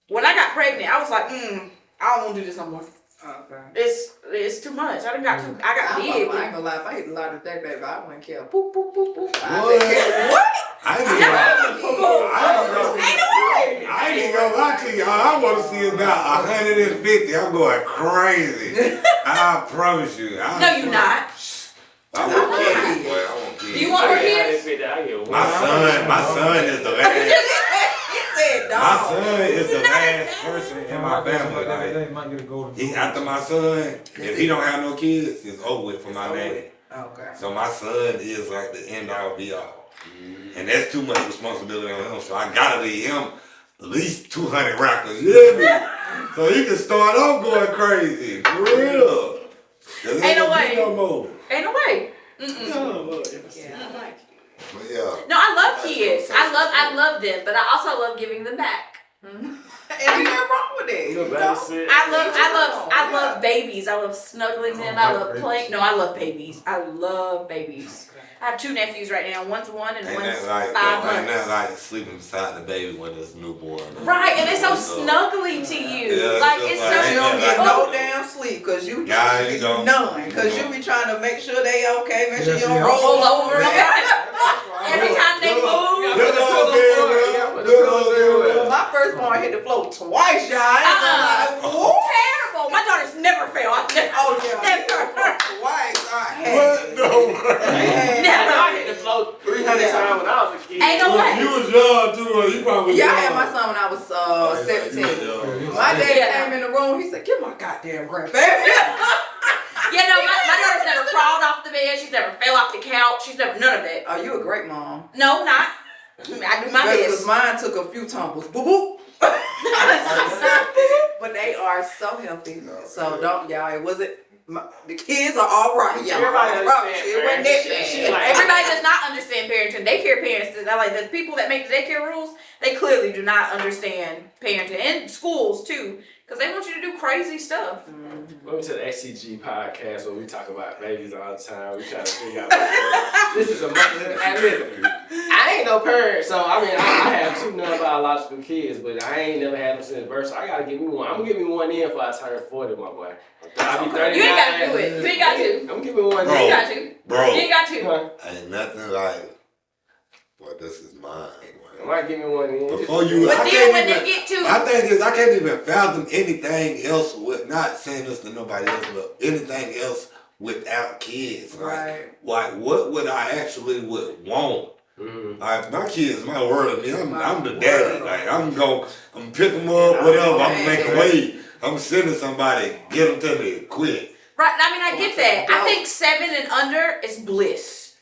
when I got pregnant, I was like, I don't want to do this no more. Okay. It's too much. I got big. I ain't gonna lie. If I hit a lot of that, baby, I wouldn't care. Boop, boop, boop, boop. What? What? I ain't even gonna lie to y'all. I want to see about 150. I'm going crazy. I promise you. No, you're not. I want kids, boy. I want kids. Do you want more kids? My son is the last. He said, My dog. son is the last person in my family. Like, They might get a golden. after my son, if he don't have no kids, it's over with for my daddy. Okay. So my son is like the end all be all. And that's too much responsibility on him. So I gotta leave him at least 200 rappers. You hear me? So he can start off going crazy. For real. Ain't no way. No more. Ain't no way. But yeah. No, I love kids. I love them, but I also love giving them back. And ain't nothing wrong with it. You know? I love babies. I love snuggling them. I love playing. No, I love babies. I love babies. I have 2 nephews right now. One's 1 and Ain't one's that 5 like, ain't months. that like sleeping beside the baby when it's newborn? Right, and it's so snuggly to you. Yeah, like it's it's just so. like- You don't get no damn sleep because you Yeah, you don't. none. Because you be trying to make sure they okay, make sure you don't Yeah, roll roll over. over. Every time they move. My firstborn hit the floor twice, y'all. I ain't gonna lie. Whoop. Terrible. My daughters never fail. Oh, yeah. Never. Twice. I had What? it. No way. Never. I hit the floor 300 times when I was a kid. Ain't no way. You was young too, or you probably was Yeah, I young. had my son when I was 17. My Yeah. daddy Yeah. came in the room. He said, "Get my goddamn grandbaby." Yeah, no, my daughter's never crawled off the bed. She's never fell off the couch. She's never none of that. Oh, you a great mom. No, not. I do my Because best. mine took a few tumbles. Boo boo. But they are so healthy. So don't y'all. It wasn't. The kids are all right. Y'all. Everybody I promise understands you, it wasn't that parenting. bad. Everybody does not understand parenting. Daycare parents, like the people that make the daycare rules, they clearly do not understand parenting. And schools too, because they want you to do crazy stuff. Welcome to the HTG Podcast where we talk about babies all the time. We try to figure out. This is a I ain't no parent, so I mean I have 2 non-biological kids, but I ain't never had them since birth. So I gotta give me one. I'm gonna give me one in before I turn 40, my boy. I'll be 39. You ain't got to do it. You ain't got to. I'm giving one You ain't in. got to. Bro, You ain't got to. ain't nothing like, boy, this is mine. I might give me one in. Before you, But I then can't when even, they get to, I think is I can't even fathom anything else with, not saying this to nobody else, but anything else without kids. Right. Like what would I actually would want? Like my kids, my word of me, I'm the daddy. Like I'm pick them up, whatever. I'm make a way. I'm sending somebody, get them to me quick. Right, I mean, I get that. I think 7 and under is bliss.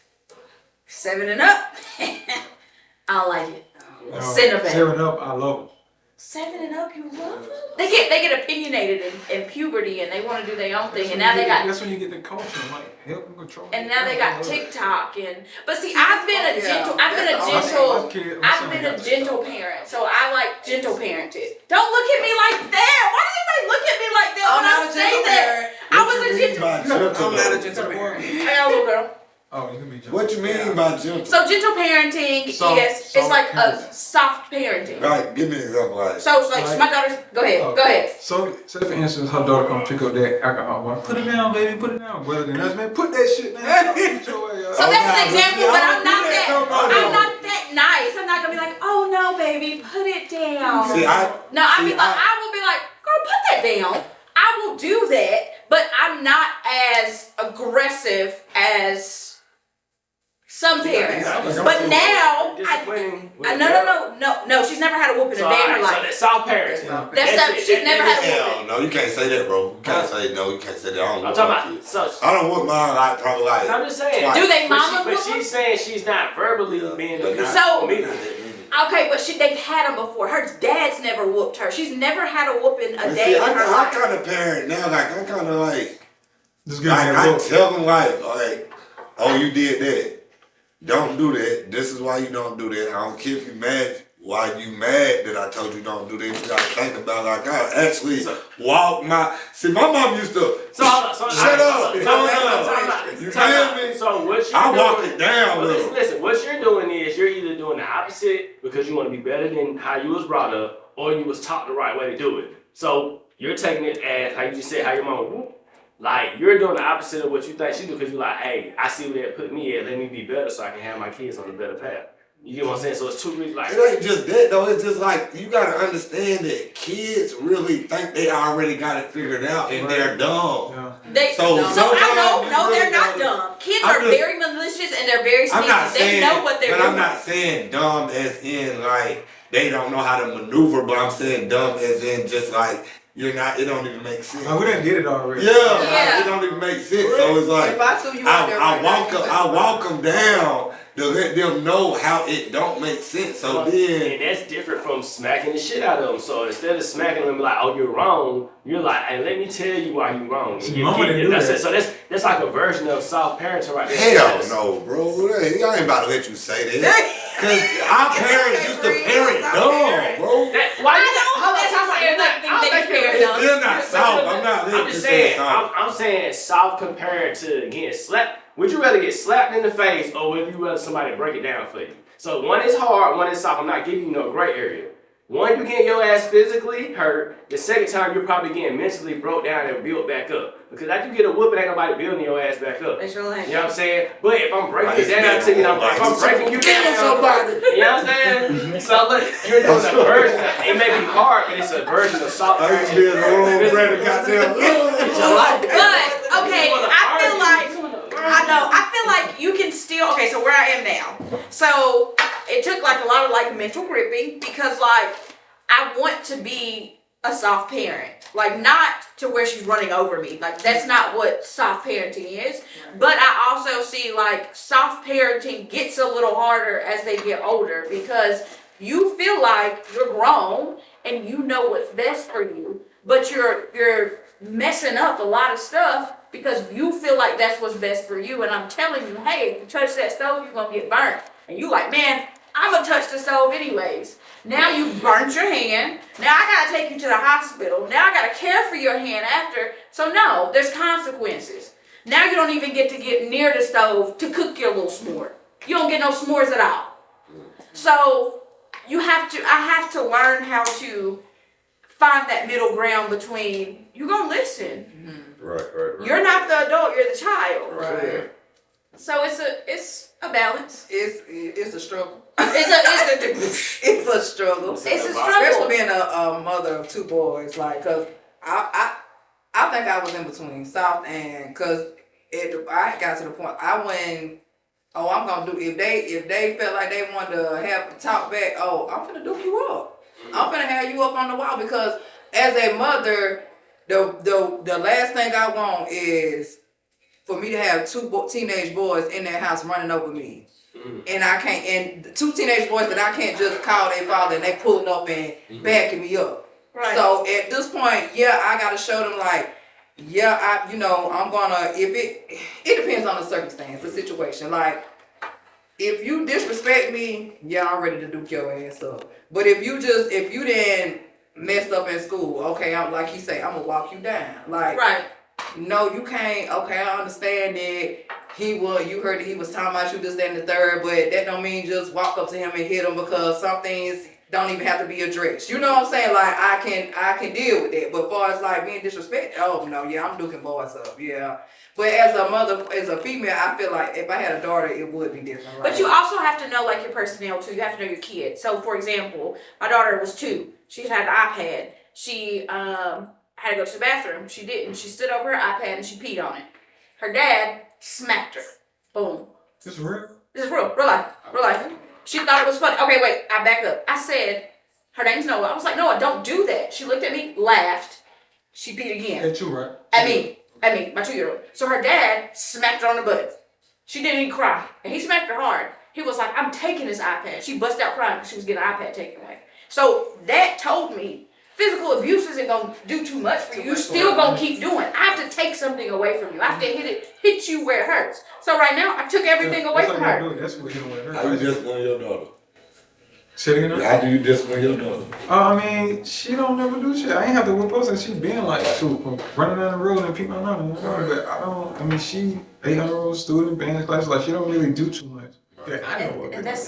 7 and up, I like it. Send them back. 7 up, I love it. 7 and up, you love them? They get opinionated in puberty and they want to do their own thing. And now they got. That's when you get the coaching, like help them control. And now they got TikTok but see, I've been a gentle parent, so I like gentle parented. Don't look at me like that. Why do you look at me like that when I say that? I was a gentle. I'm not a gentle parent. I got a little girl. Oh, you can be gentle. What you mean by gentle? So gentle parenting is it's like a soft parenting. Right, give me an example. Like, So it's like my daughter's. Go ahead. So say for instance, her daughter come pick up that alcohol. Well, put it down, baby. Put it down. Better than us, man. Put that shit down. So that's an example, but I'm not that nice. I'm not gonna be like, oh no, baby, put it down. I will be like, girl, put that down. I will do that, but I'm not as aggressive as some parents. But now, no, she's never had a whooping a day in her life. So that's soft parenting. She's never had a hell whooping. no, you can't say that, bro. You can't say that. I don't I'm want talking my about. kids. I don't want mine like probably like. I'm just saying. Do they mama But whoop them? she's saying she's not verbally being the So- me. Okay, but they've had them before. Her dad's never whooped her. She's never had a whooping a day See, in her I life. kind of parent now. Like I kind of like. Just give Like me a I look. tell them like, oh, you did that. Don't do that. This is why you don't do that. I don't care if you mad. Why you mad that I told you don't do that? You gotta think about it. Like I actually walk my. See, my mom used to. Shut up. You feel me? So what you're I doing, walk it down. Listen, what you're doing is you're either doing the opposite because you want to be better than how you was brought up, or you was taught the right way to do it. So you're taking it as how you just said how your mama whoop. Like you're doing the opposite of what you think she do because you're like, hey, I see where that put me at. Let me be better so I can have my kids on a better path. You get what I'm saying? So it's two reasons. Like It ain't just that though. It's just like you gotta understand that kids really think they already got it figured out and they're dumb. Yeah. They're not dumb. Kids are very malicious and they're very sneaky. They know what they're doing. I'm not saying dumb as in like they don't know how to maneuver, but I'm saying dumb as in just like it don't even make sense. Like, we done did it already. Yeah. Like, it don't even make sense. So it's like I walk them down to let them know how it don't make sense. So then, and that's different from smacking the shit out of them. So instead of smacking them like, oh, you're wrong, you're like, hey, let me tell you why you're wrong. That's it. So that's like a version of soft parenting right there. hell no, bro. I ain't about to let you say that. Cause our parents used to parent dumb, bro. They're not soft. I'm just saying. I'm saying soft compared to getting slapped. Would you rather get slapped in the face or would you rather somebody break it down for you? So one is hard, one is soft. I'm not giving you no gray area. One, you getting your ass physically hurt. The second time, you're probably getting mentally broke down and built back up. Because after you get a whooping, ain't nobody building your ass back up. They sure ain't. You know what I'm saying? But if I'm breaking it down to you, if I'm breaking you down, you know what I'm saying? So look, you're doing a version. It may be hard, but it's a version of soft parenting. But okay, I feel like you can still, okay, so where I am now. So it took like a lot of like mental gripping because like I want to be a soft parent. Like not to where she's running over me. Like that's not what soft parenting is. But I also see like soft parenting gets a little harder as they get older because you feel like you're grown and you know what's best for you, but you're messing up a lot of stuff because you feel like that's what's best for you. And I'm telling you, hey, if you touch that stove, you're gonna get burnt. And you like, man, I'm gonna touch the stove anyways. Now you've burnt your hand. Now I gotta take you to the hospital. Now I gotta care for your hand after. So no, there's consequences. Now you don't even get to get near the stove to cook your little s'more. You don't get no s'mores at all. So I have to learn how to find that middle ground between you gonna listen. Right. You're not the adult, you're the child. Right. So it's a balance. It's a struggle. It's a struggle. It's a struggle. Especially being a mother of two boys. Like, cause I think I was in between soft and cause I got to the point. I went. Oh, I'm gonna do if they felt like they wanted to have talk back. Oh, I'm gonna duke you up. I'm gonna have you up on the wall because as a mother, the last thing I want is for me to have two teenage boys in that house running over me. And I can't, and two teenage boys that I can't just call their father and they pulling up and backing me up. Right. So at this point, yeah, I gotta show them like, yeah, I'm gonna, if it depends on the circumstance, the situation. Like, if you disrespect me, yeah, I'm ready to duke your ass up. But if you then messed up in school, okay, I'm like you say, I'm gonna walk you down. Like, Right. no, you can't. Okay, I understand that you heard that he was talking about you this, that, and the third, but that don't mean just walk up to him and hit him because some things don't even have to be addressed. You know what I'm saying? Like I can deal with that. But as far as like being disrespected, oh no, yeah, I'm duking boys up, yeah. But as a mother, as a female, I feel like if I had a daughter, it would be different. Right? But you also have to know like your personnel too. You have to know your kid. So for example, my daughter was 2. She had an iPad. She had to go to the bathroom. She didn't. She stood over her iPad and she peed on it. Her dad smacked her. Boom. This is real? This is real life. Real life. She thought it was funny. Okay, wait, I back up. I said, her name's Noah. I was like, Noah, don't do that. She looked at me, laughed. She peed again. At you, right? At me, my 2-year-old. So her dad smacked her on the butt. She didn't even cry. And he smacked her hard. He was like, I'm taking his iPad. She busted out crying because she was getting an iPad taken away. So that told me physical abuse isn't going to do too much for you. You're still going to keep doing. I have to take something away from you. I have to hit you where it hurts. So right now, I took everything away from her. That's what you're doing. How you discipline your daughter? Say it again? How do you discipline your daughter? I mean, she don't never do shit. I ain't have to whip her since she been like 2, running down the road and people around her. But she 800 student, band class, like she don't really do too much. Yeah, I know what. And that's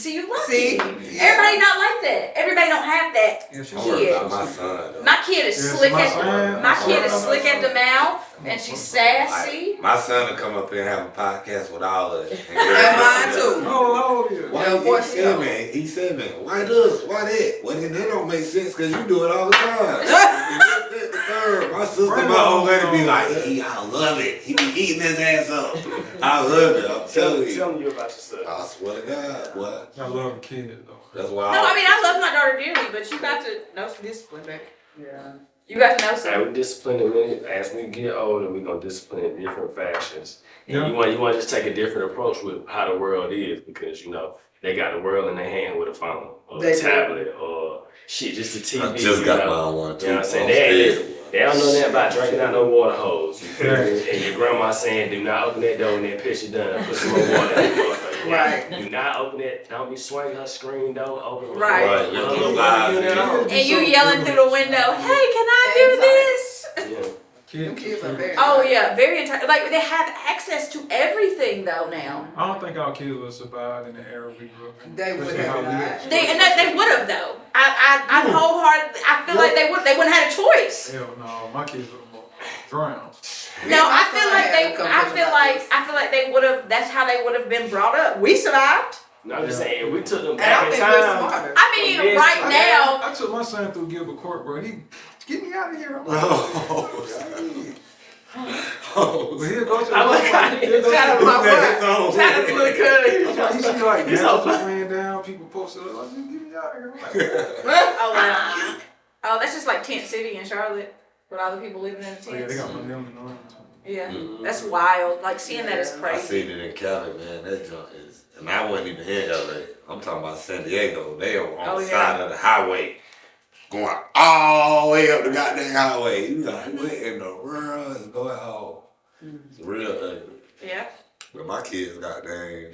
see you lucky. See? Everybody not like that. Everybody don't have that. Yeah, she's I worry about my son, though. My kid is Yeah, slick my at son- my kid is my slick son- at the mouth, and she's sassy. Like, my son will come up here and have a podcast with all of us. And mine too. Oh, Lord. Why Yeah, he 7? He's 7. Why this? Why that? Well, then that don't make sense because you do it all the time. And this, that, the third. My sister, my old lady be like, I love it. He be eating his ass up. I love it. I'm telling you. Tell me about yourself. I swear to God, boy. I love kids, though. That's why. No, I mean I love my daughter dearly, but you got to know some discipline, baby. Yeah. You got to know Like some. we discipline them as we get older, we're gonna discipline in different factions. And Yeah. you want to just take a different approach with how the world is because they got the world in their hand with a phone or They a do. tablet or shit, just a TV. I just got you know? mine one too. You know what I'm saying? They don't know nothing about drinking out no water hose. You feel me? And your grandma saying, do not open that door when that picture done. Put some more water in it. Right. Do not open it. Don't be swinging her screen door open. Right. Right. You don't know lies. And you yelling through the window, hey, can I do this? Yeah. Them kids are very Oh yeah, very entitled. Like they have access to everything though now. I don't think our kids will survive in the era we grew up in. They would Especially how have we not. They would have though. I'm wholehearted. I feel like they wouldn't have a choice. Hell no, my kids would have drowned. No, My I feel son like had they. a conversation I feel like they would have. That's how they would have been brought up. We survived. No, I'm just saying, if we took them And I back in think we're time. smarter. I mean, Yes, right I now. I took my son through Gilbert Court, bro. He get me out of here. I'm like, Oh, but he'll go to I look at it. Shout out to my boy. Shout out to the You see like He's managers so- laying down, people posted up, like, get me out of here. I'm like, Oh wow. Oh, that's just like Tent City in Charlotte, with all the people living in the oh yeah, they tents. got one of them in the room. Yeah, that's wild. Like seeing that is I crazy. seen it in Cali, man. That junk is, and I wasn't even in LA. I'm talking about San Diego. They are on Oh, the yeah. side of the highway, going all the way up the goddamn highway. You like, what in the world is going on? It's real ugly. Yeah. But my kids, goddamn.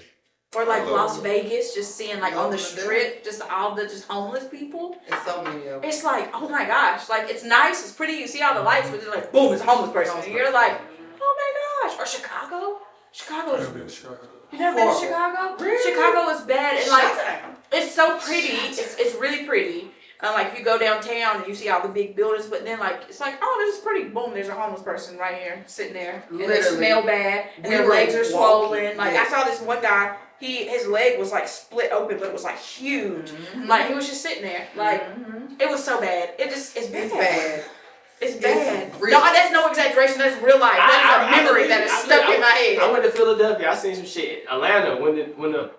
Or like I love Las it. Vegas, just seeing like on the Over there. strip, just all the just homeless people. It's so many of them. It's like, oh my gosh, like it's nice, it's pretty, you see all the lights, but then like boom, it's a homeless person. And you're like, oh my gosh. Or Chicago. Chicago is, I've been shocked. you never been to Horrible. Chicago? Really? Chicago is bad and like Shut it's so pretty. It's really pretty. Like you go downtown and you see all the big buildings, but then like it's like, oh, this is pretty. Boom, there's a homeless person right here sitting there, and they Literally. smell bad, and We their were legs are walking, swollen. Like yes. I saw this one guy, his leg was like split open, but it was like huge. Mhm. Like he was just sitting there, like Mhm. it was so bad. It's It's bad. bad. It's bad. real. No, that's no exaggeration. That's real life. That's a memory that is stuck in my head. I went to Philadelphia. I seen some shit. Atlanta, when the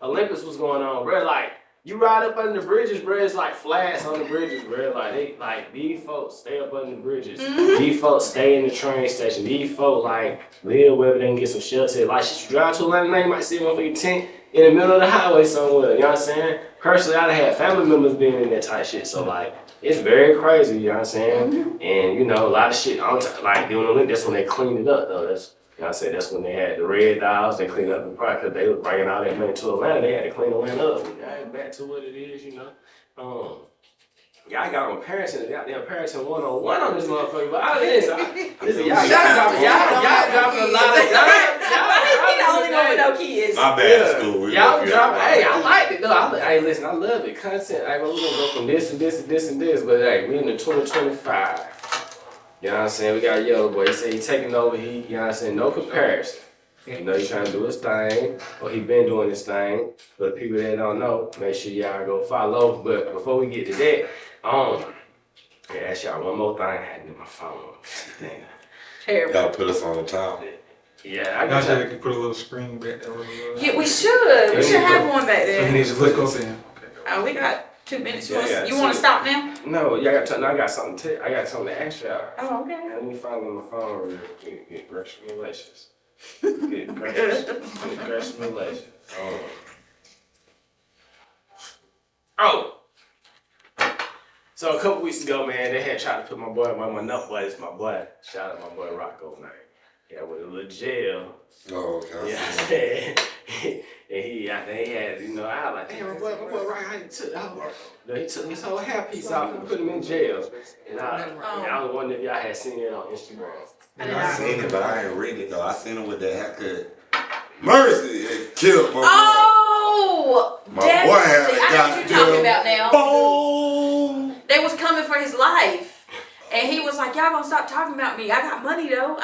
Olympics was going on, bro. Like you ride up under the bridges, bro. It's like flats on the bridges, bro. Like these folks stay up under the bridges. These folks stay in the train station. These folks like live wherever they can get some shelter. Like shit, you drive to Atlanta now, you might see one for your tent in the middle of the highway somewhere. You know what I'm saying? Personally, I done had family members being in that type shit. So like. It's very crazy, you know what I'm saying? And you know, a lot of shit, like doing the link, that's when they cleaned it up though. That's, you know what I'm saying? That's when they had the red dials, they cleaned up the part because they was bringing all that money to Atlanta. They had to clean Atlanta up. Now back to what it is, you know. Y'all got on parenting, goddamn parenting 101 on this motherfucker, but all this, listen, y'all dropping a lot of, He the only one with no kids. My bad, school. Y'all dropping, hey, I liked it though. Hey, listen, I love it. Content, hey, we're gonna go from this and this and this and this, but hey, we in the 2025. You know what I'm saying? We got Yellow Boi. He said he taking over, you know what I'm saying? No comparison. You know, he's trying to do his thing, or he been doing his thing. But people that don't know, make sure y'all go follow. But before we get to that, yeah, ask y'all one more thing. I had to do my phone. Terrible. Y'all put us on the top. Yeah, I I got should you. have put a little screen back there. Yeah, we should. We should have one back So you there. need to look up in. Oh, we got 2 minutes. Yeah, You want to stop now? No, y'all got I got something to ask y'all. Oh, okay. Let me find on my phone real quick. Get gracious relations. Get gracious relations. Oh. So a couple weeks ago, man, they had tried to put my nut boy, it's my boy. Shout out my boy Rocco, man. Yeah, with a little jail. Oh, okay. Yeah, I said. And he had, you know, I was like, damn, my boy, right, how he took his whole hairpiece off and put him in jail. And I was wondering if y'all had seen it on Instagram. I seen it, but I ain't read it though. I seen it with that haircut. Mercy, it killed my boy. Oh, My boy had definitely. a I know what you're talking about now. Boom. They was coming for his life. And he was like, y'all gonna stop talking about me. I got money though.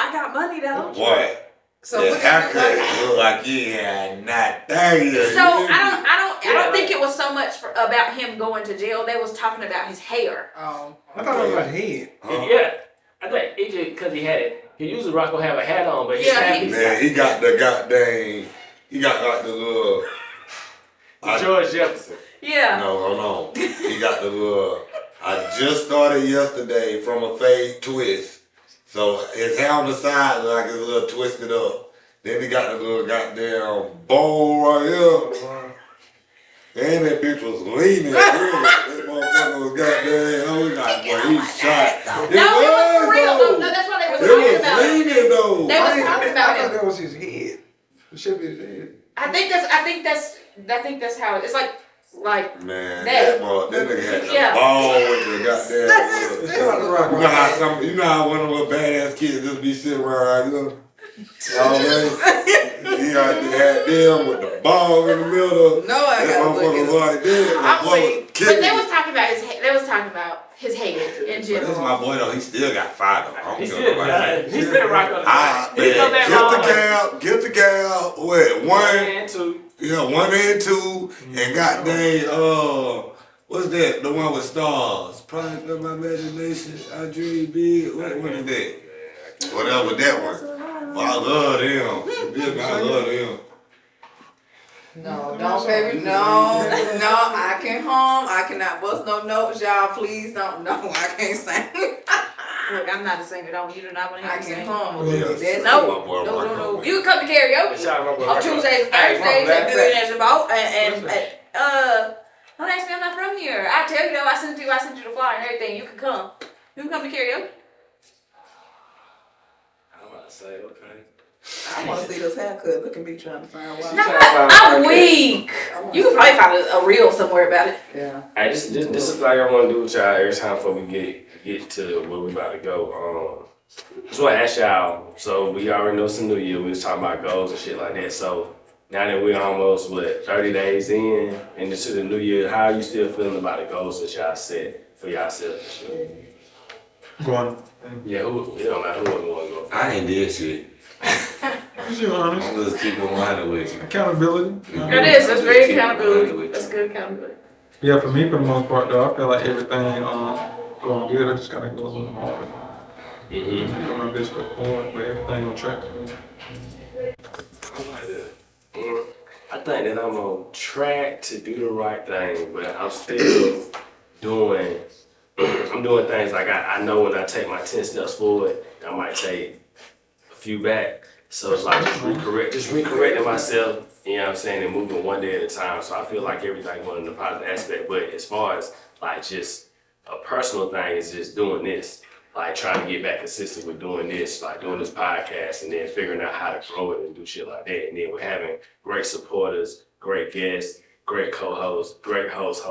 Boy, So the what haircut looked like he had not 30 years. So I don't think it was so much about him going to jail. They was talking about his hair. Oh. I thought it was his head. Yeah, I think it just because he had it. He usually Rocco have a hat on, but he got the goddamn, he got like the little. George Jefferson. Yeah. No, hold on. He got the little. I just started yesterday from a fade twist. So his hair on the side look like it's a little twisted up. Then he got the little goddamn bowl right here. And that bitch was leaning. That motherfucker was goddamn. Oh, he shot. No, it was for real. No, that's what they was talking about. It was leaning though. They was talking about I thought it. that was his head. It should be his head. I think that's how it is. Like Man, that. that nigga had the Yeah. ball with the goddamn. Shout out to Rock. You know how one of the badass kids just be sitting around, you know? He had them with the ball in the middle. No, I That gotta look motherfucker at was like this. But they was talking about his head. They was talking about his head in But this is my general. boy though. He still got fired though. I don't He's give a still fuck. he's been Rocco. He's not that Get the gal. What? One and two. Yeah, 1 and 2. And goddamn, what's that? The one with stars. Product of my imagination. I dream big. What is that? Whatever that one. But I love them. I love them. No, don't baby. No, I can hum. I cannot bust no notes, y'all. Please don't. No, I can't sing. Look, I'm not a singer. Don't you do not want to I hear me can sing? hum. Yeah. That's No, My boy no. Rocco. You can come to karaoke Shout out my boy on Rocco. Tuesdays and Hey, Thursdays Rocco, at Billionaires About and don't ask me, I'm not from here. I tell you though, I sent you the flyer and everything. You can come. You can come to karaoke. I'm about to say, okay. I want to see this haircut. Look at me trying to find No, one. I'm weak. You can probably find a reel somewhere about it. Yeah. Hey, this is like I want to do with y'all every time before we get to where we about to go. Just want to ask y'all. So we already know it's a new year. We was talking about goals and shit like that. So now that we're almost 30 days in and into the new year, how are you still feeling about the goals that y'all set for yourself this year? Going. Yeah, it don't matter who wouldn't want to go. I ain't did shit. Just be honest. I'm just keep it 100 with you. Accountability. It is. That's very accountability. That's good accountability. Yeah, for me, for the most part, though, I feel like everything going good. I just gotta go a little harder. Mm-hmm. Do my best foot forward, but everything on track. I think that I'm on track to do the right thing, but I'm still doing, I'm doing things like I know when I take my 10 steps forward, I might take a few back. So it's like just recorrecting myself, you know what I'm saying, and moving one day at a time. So I feel like everything going in the positive aspect. But as far as like just a personal thing is just doing this, like trying to get back consistent with doing this, like doing this podcast and then figuring out how to grow it and do shit like that. And then we're having great supporters, great guests, great co-hosts, great hosts.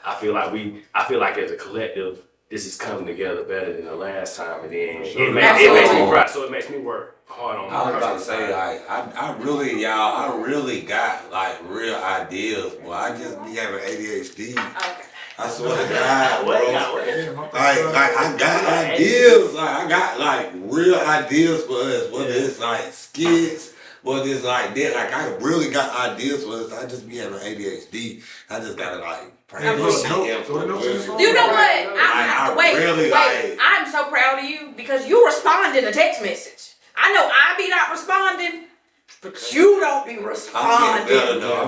I feel like as a collective, this is coming together better than the last time. And then it makes me proud, so it makes me work hard on my I was about to personal say, like, I really got, like, real ideas, but I just be having ADHD. Okay. I swear to God, bro. Yeah, I got ideas. Like, I got, like, real ideas for us, whether it's, like, skits, whether it's like that. Like, I really got ideas for us. I just be having ADHD. I just gotta, like, practice. You know You know what? I Wait, really, like- I'm so proud of you because you respond in a text message. I know I be not responding, but you don't be responding.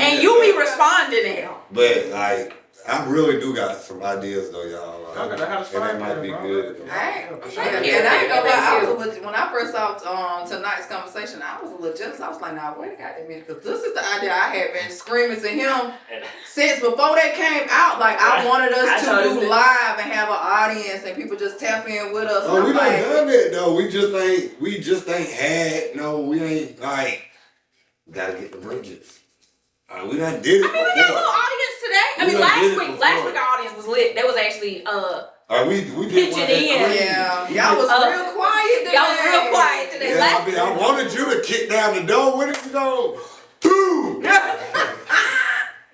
And you be responding now. But, like, I really do got some ideas, though, y'all. Like, I gotta have and that might be good. And I ain't Thank you. gonna lie, I Thank was a little, when I first saw tonight's conversation, I was a little jealous. I was like, nah, wait a goddamn minute, because this is the idea I had been screaming to him since before they came out. Like, I wanted us to do live and have an audience and people just tap in with us. Oh, we done like, done that though. We just ain't had we ain't like gotta get the bridges. We done did it I mean, we got a before. little audience today. I We mean, done did last it week before. our audience was lit. They was actually We did one pitching that in. crazy. yeah, y'all was real quiet today. y'all was real quiet today. Yeah, Last I mean, I wanted you to kick down the door with it, you know. Boom!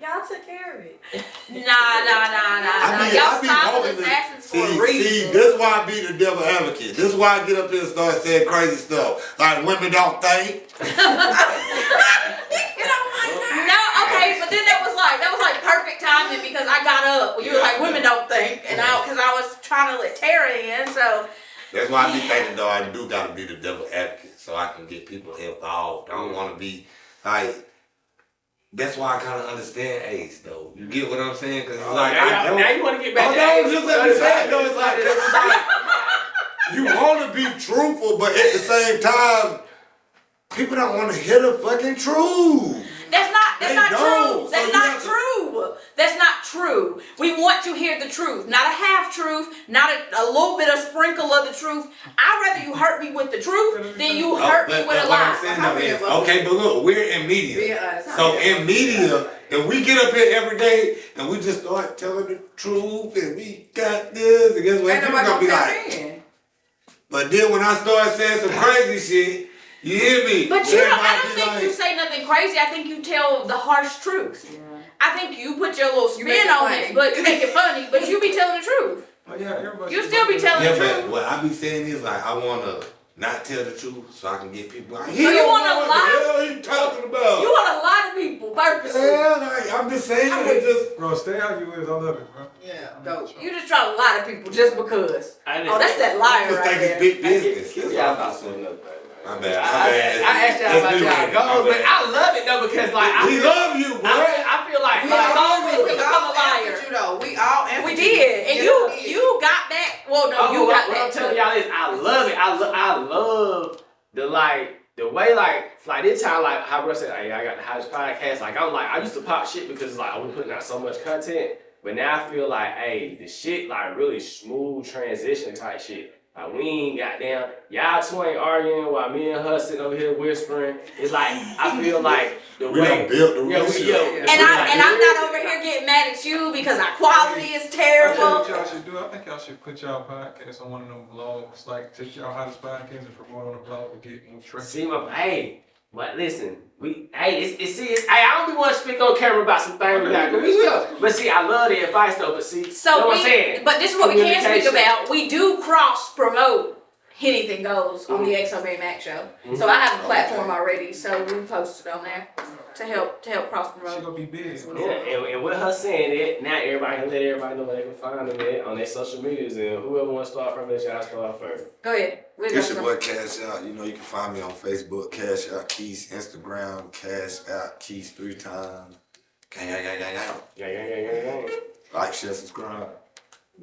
Y'all took care of it. Nah. Y'all silent assassins for a reason. See, this why I be the devil advocate. This why I get up here and start saying crazy stuff. Like women don't think. No, okay, but then that was like perfect timing because I got up when you were like, women don't think, and because I was trying to let Tara in, so. That's why I be thinking though I do gotta be the devil advocate so I can get people involved. I don't wanna be like. That's why I kind of understand Ace though. You get what I'm saying? Cause it's like now you want to get back to no, Ace. just let me say it though. It's like you want to be truthful, but at the same time, people don't want to hear the fucking truth. That's not They true. don't. That's So you not have to- true. That's not true. We want to hear the truth, not a half truth, not a little bit of sprinkle of the truth. I'd rather you hurt me with the truth than you hurt me with a what I'm saying lie. though is, okay, but look, we're in media. Be honest. So in media, if we get up here every day and we just start telling the truth and we got this, and guess what? Ain't People nobody gonna be gonna like, tap in. but then when I start saying some crazy shit, you hear me? But you don't, I Everybody don't be think like, you say nothing crazy. I think you tell the harsh truth. Yeah. I think you put your little You make spin it on funny. it, but you make it funny. But you be telling the truth. Oh, yeah, everybody. You still be telling yeah, the but truth. what I be saying is like, I wanna not tell the truth so I can get people like, So you wanna what lie? the hell you talking about? You want to lie to people purposely. Yeah, like, I'm just saying, it just. Bro, stay how you is. I love it, bro. Yeah, dope. You just try to lie to people just because. I Oh, that's that liar Just right think it's there. big business. That's Yeah, all I'm I'm not saying. saying nothing. My bad. I asked y'all about y'all goals, but I love it though because like We love you, boy. I feel like We all always we become all a liar. answered you though. We all answered We you. did, and Yes, you got that. Well, no, you got what I'm that telling too. y'all is I love it. I love the way like this time like how Russ said, hey, I got the hottest podcast. Like I'm like I used to pop shit because like I was putting out so much content, but now I feel like hey the shit like really smooth transition type shit. Like we ain't goddamn y'all two ain't arguing while me and her sitting over here whispering. It's like I feel like the We way done built the relationship. And I'm not over here getting mad at you because our quality is I think terrible. what y'all should do, I think y'all should put y'all podcast on one of them blogs, like take y'all hottest podcast and promote on the blog to get more traffic. See my hey, but listen, it's I don't be want to speak on camera about some things we got. We will. But see, I love the advice though. But see, So know what I'm saying? but this is what we can speak Communication. about. We do cross promote Anything Goes on the XO Mary Mac show. So I have a platform already, so we posted on there to help cross the She road. gonna be big. Yeah, and with her saying it, now everybody can let everybody know where they can find them at on their social medias, and whoever wants to start from it, y'all start first. Go ahead. It's your boy Cash Out. You know, you can find me on Facebook, Cash Out Keys, Instagram, Cash Out Keys 3 times. Gang, gang, gang, gang, gang. Yeah. Like, share, subscribe.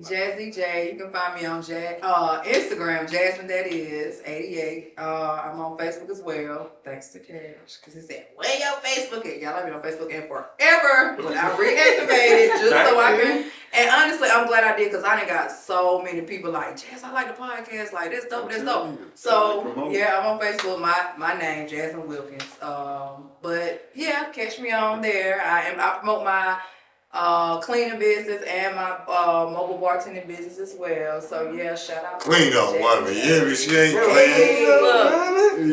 Jazzy J, you can find me on Instagram, Jasmine that is 88. I'm on Facebook as well, thanks to Cash. Cause he said, where your Facebook at? Y'all have been on Facebook and forever, but I reactivated just so I can. And honestly, I'm glad I did, cause I done got so many people like, Jazz, I like the podcast, like this dope, this dope. So yeah, I'm on Facebook, my name, Jasmine Wilkins. But yeah, catch me on there. I promote my cleaning business and my mobile bartending business as well. So yeah, shout out. Clean up, woman. Yeah, but she ain't clean.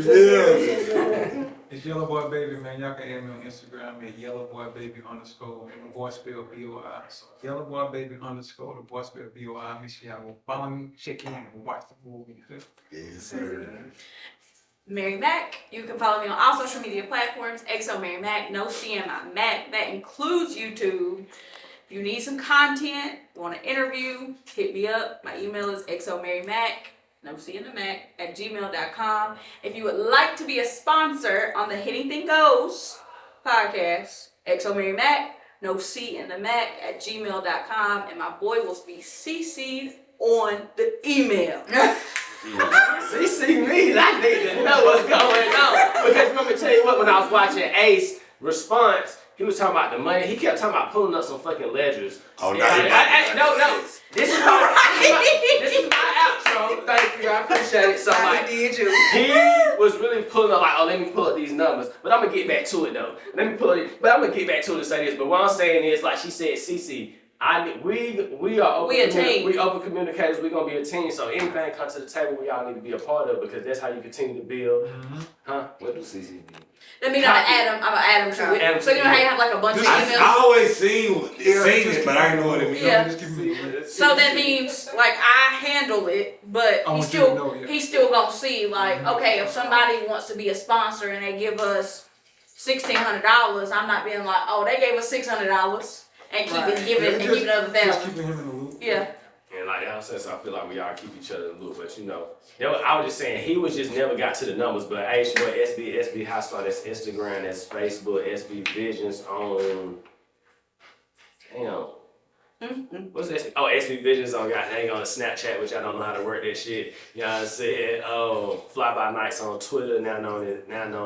Yeah. It's Yellow Boi Baby, man. Y'all can add me on Instagram at Yellow Boi Baby _. The boy spelled BOI. So Yellow Boi Baby _ the boy spelled BOI. Make sure y'all go follow me, check in, and watch the movie. Yes, sir. Mary Mac. You can follow me on all social media platforms. XO Mary Mac. No C in my Mac. That includes YouTube. If you need some content, want an interview, hit me up. My email is xomarymac, no C in the Mac, @gmail.com. If you would like to be a sponsor on the Anything Goes podcast, XO Mary Mac, no C in the Mac, @gmail.com. And my boy will be CC'd on the email. See me, I need to know what's going on. Because let me tell you what, when I was watching Ace response, he was talking about the money. He kept talking about pulling up some fucking ledgers. Oh, no. No. This is my outro. Thank you, I appreciate it so much. I did you. He was really pulling up like, oh, let me pull up these numbers. But I'm gonna get back to it though. But I'm gonna get back to it to say this. But what I'm saying is, like she said, CC, we are open. We a team. We open communicators. We're gonna be a team. So anything comes to the table, we all need to be a part of because that's how you continue to build. Huh? What do CC mean? That means I'm gonna add them to it. So you know how you have like a bunch of emails? I always seen it, but I didn't know what it means. Yeah. Just give me So that means like I handle it, but I he's want you to know, yeah. still gonna see like, okay, if somebody wants to be a sponsor and they give us $1,600, I'm not being like, oh, they gave us $600 and keep it giving and keep it another Just $1,000. keeping him in the loop. Yeah. And like y'all said, so I feel like we all keep each other in the loop. But you know, I was just saying he was just never got to the numbers. But hey, it's your boy SB Hot Star. That's Instagram. That's Facebook. SB Visions on. Damn. What's SB? Oh, SB Visions on goddamn on Snapchat, which I don't know how to work that shit. You know what I'm saying? Oh, Fly By Nights on Twitter, now known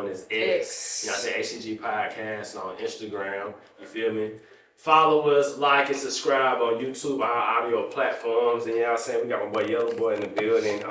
as X. You know what I'm saying? HTG Podcast on Instagram. You feel me? Follow us, like, and subscribe on YouTube, our audio platforms. And you know what I'm saying? We got my boy Yellow Boi in the building.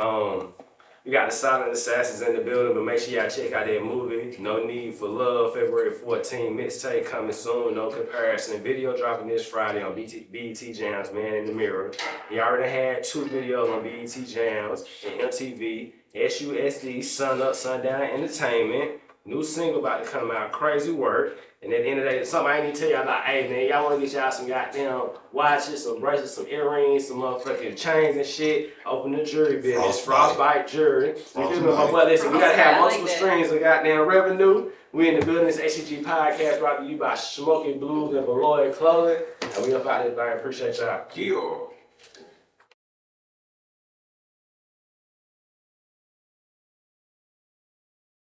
We got the Silent Assassins in the building, but make sure y'all check out that movie, No Need for Love, February 14th. Mixtape coming soon, no comparison. Video dropping this Friday on BET Jams, Man in the Mirror. He already had 2 videos on BET Jams and MTV, SUSD, Sun Up, Sundown Entertainment. New single about to come out, Crazy Work. And at the end of the day, something I ain't even tell y'all about, hey man, y'all wanna get y'all some goddamn watches, some bracelets, some earrings, some motherfucking chains and shit. Open the jewelry business, Frostbite Jewelry. You feel me? But listen, we gotta have multiple streams of goddamn revenue. We in the building, this HTG Podcast brought to you by Smoky Blues and Beloy Clothing. And we up out of this thing, appreciate y'all. Yeah.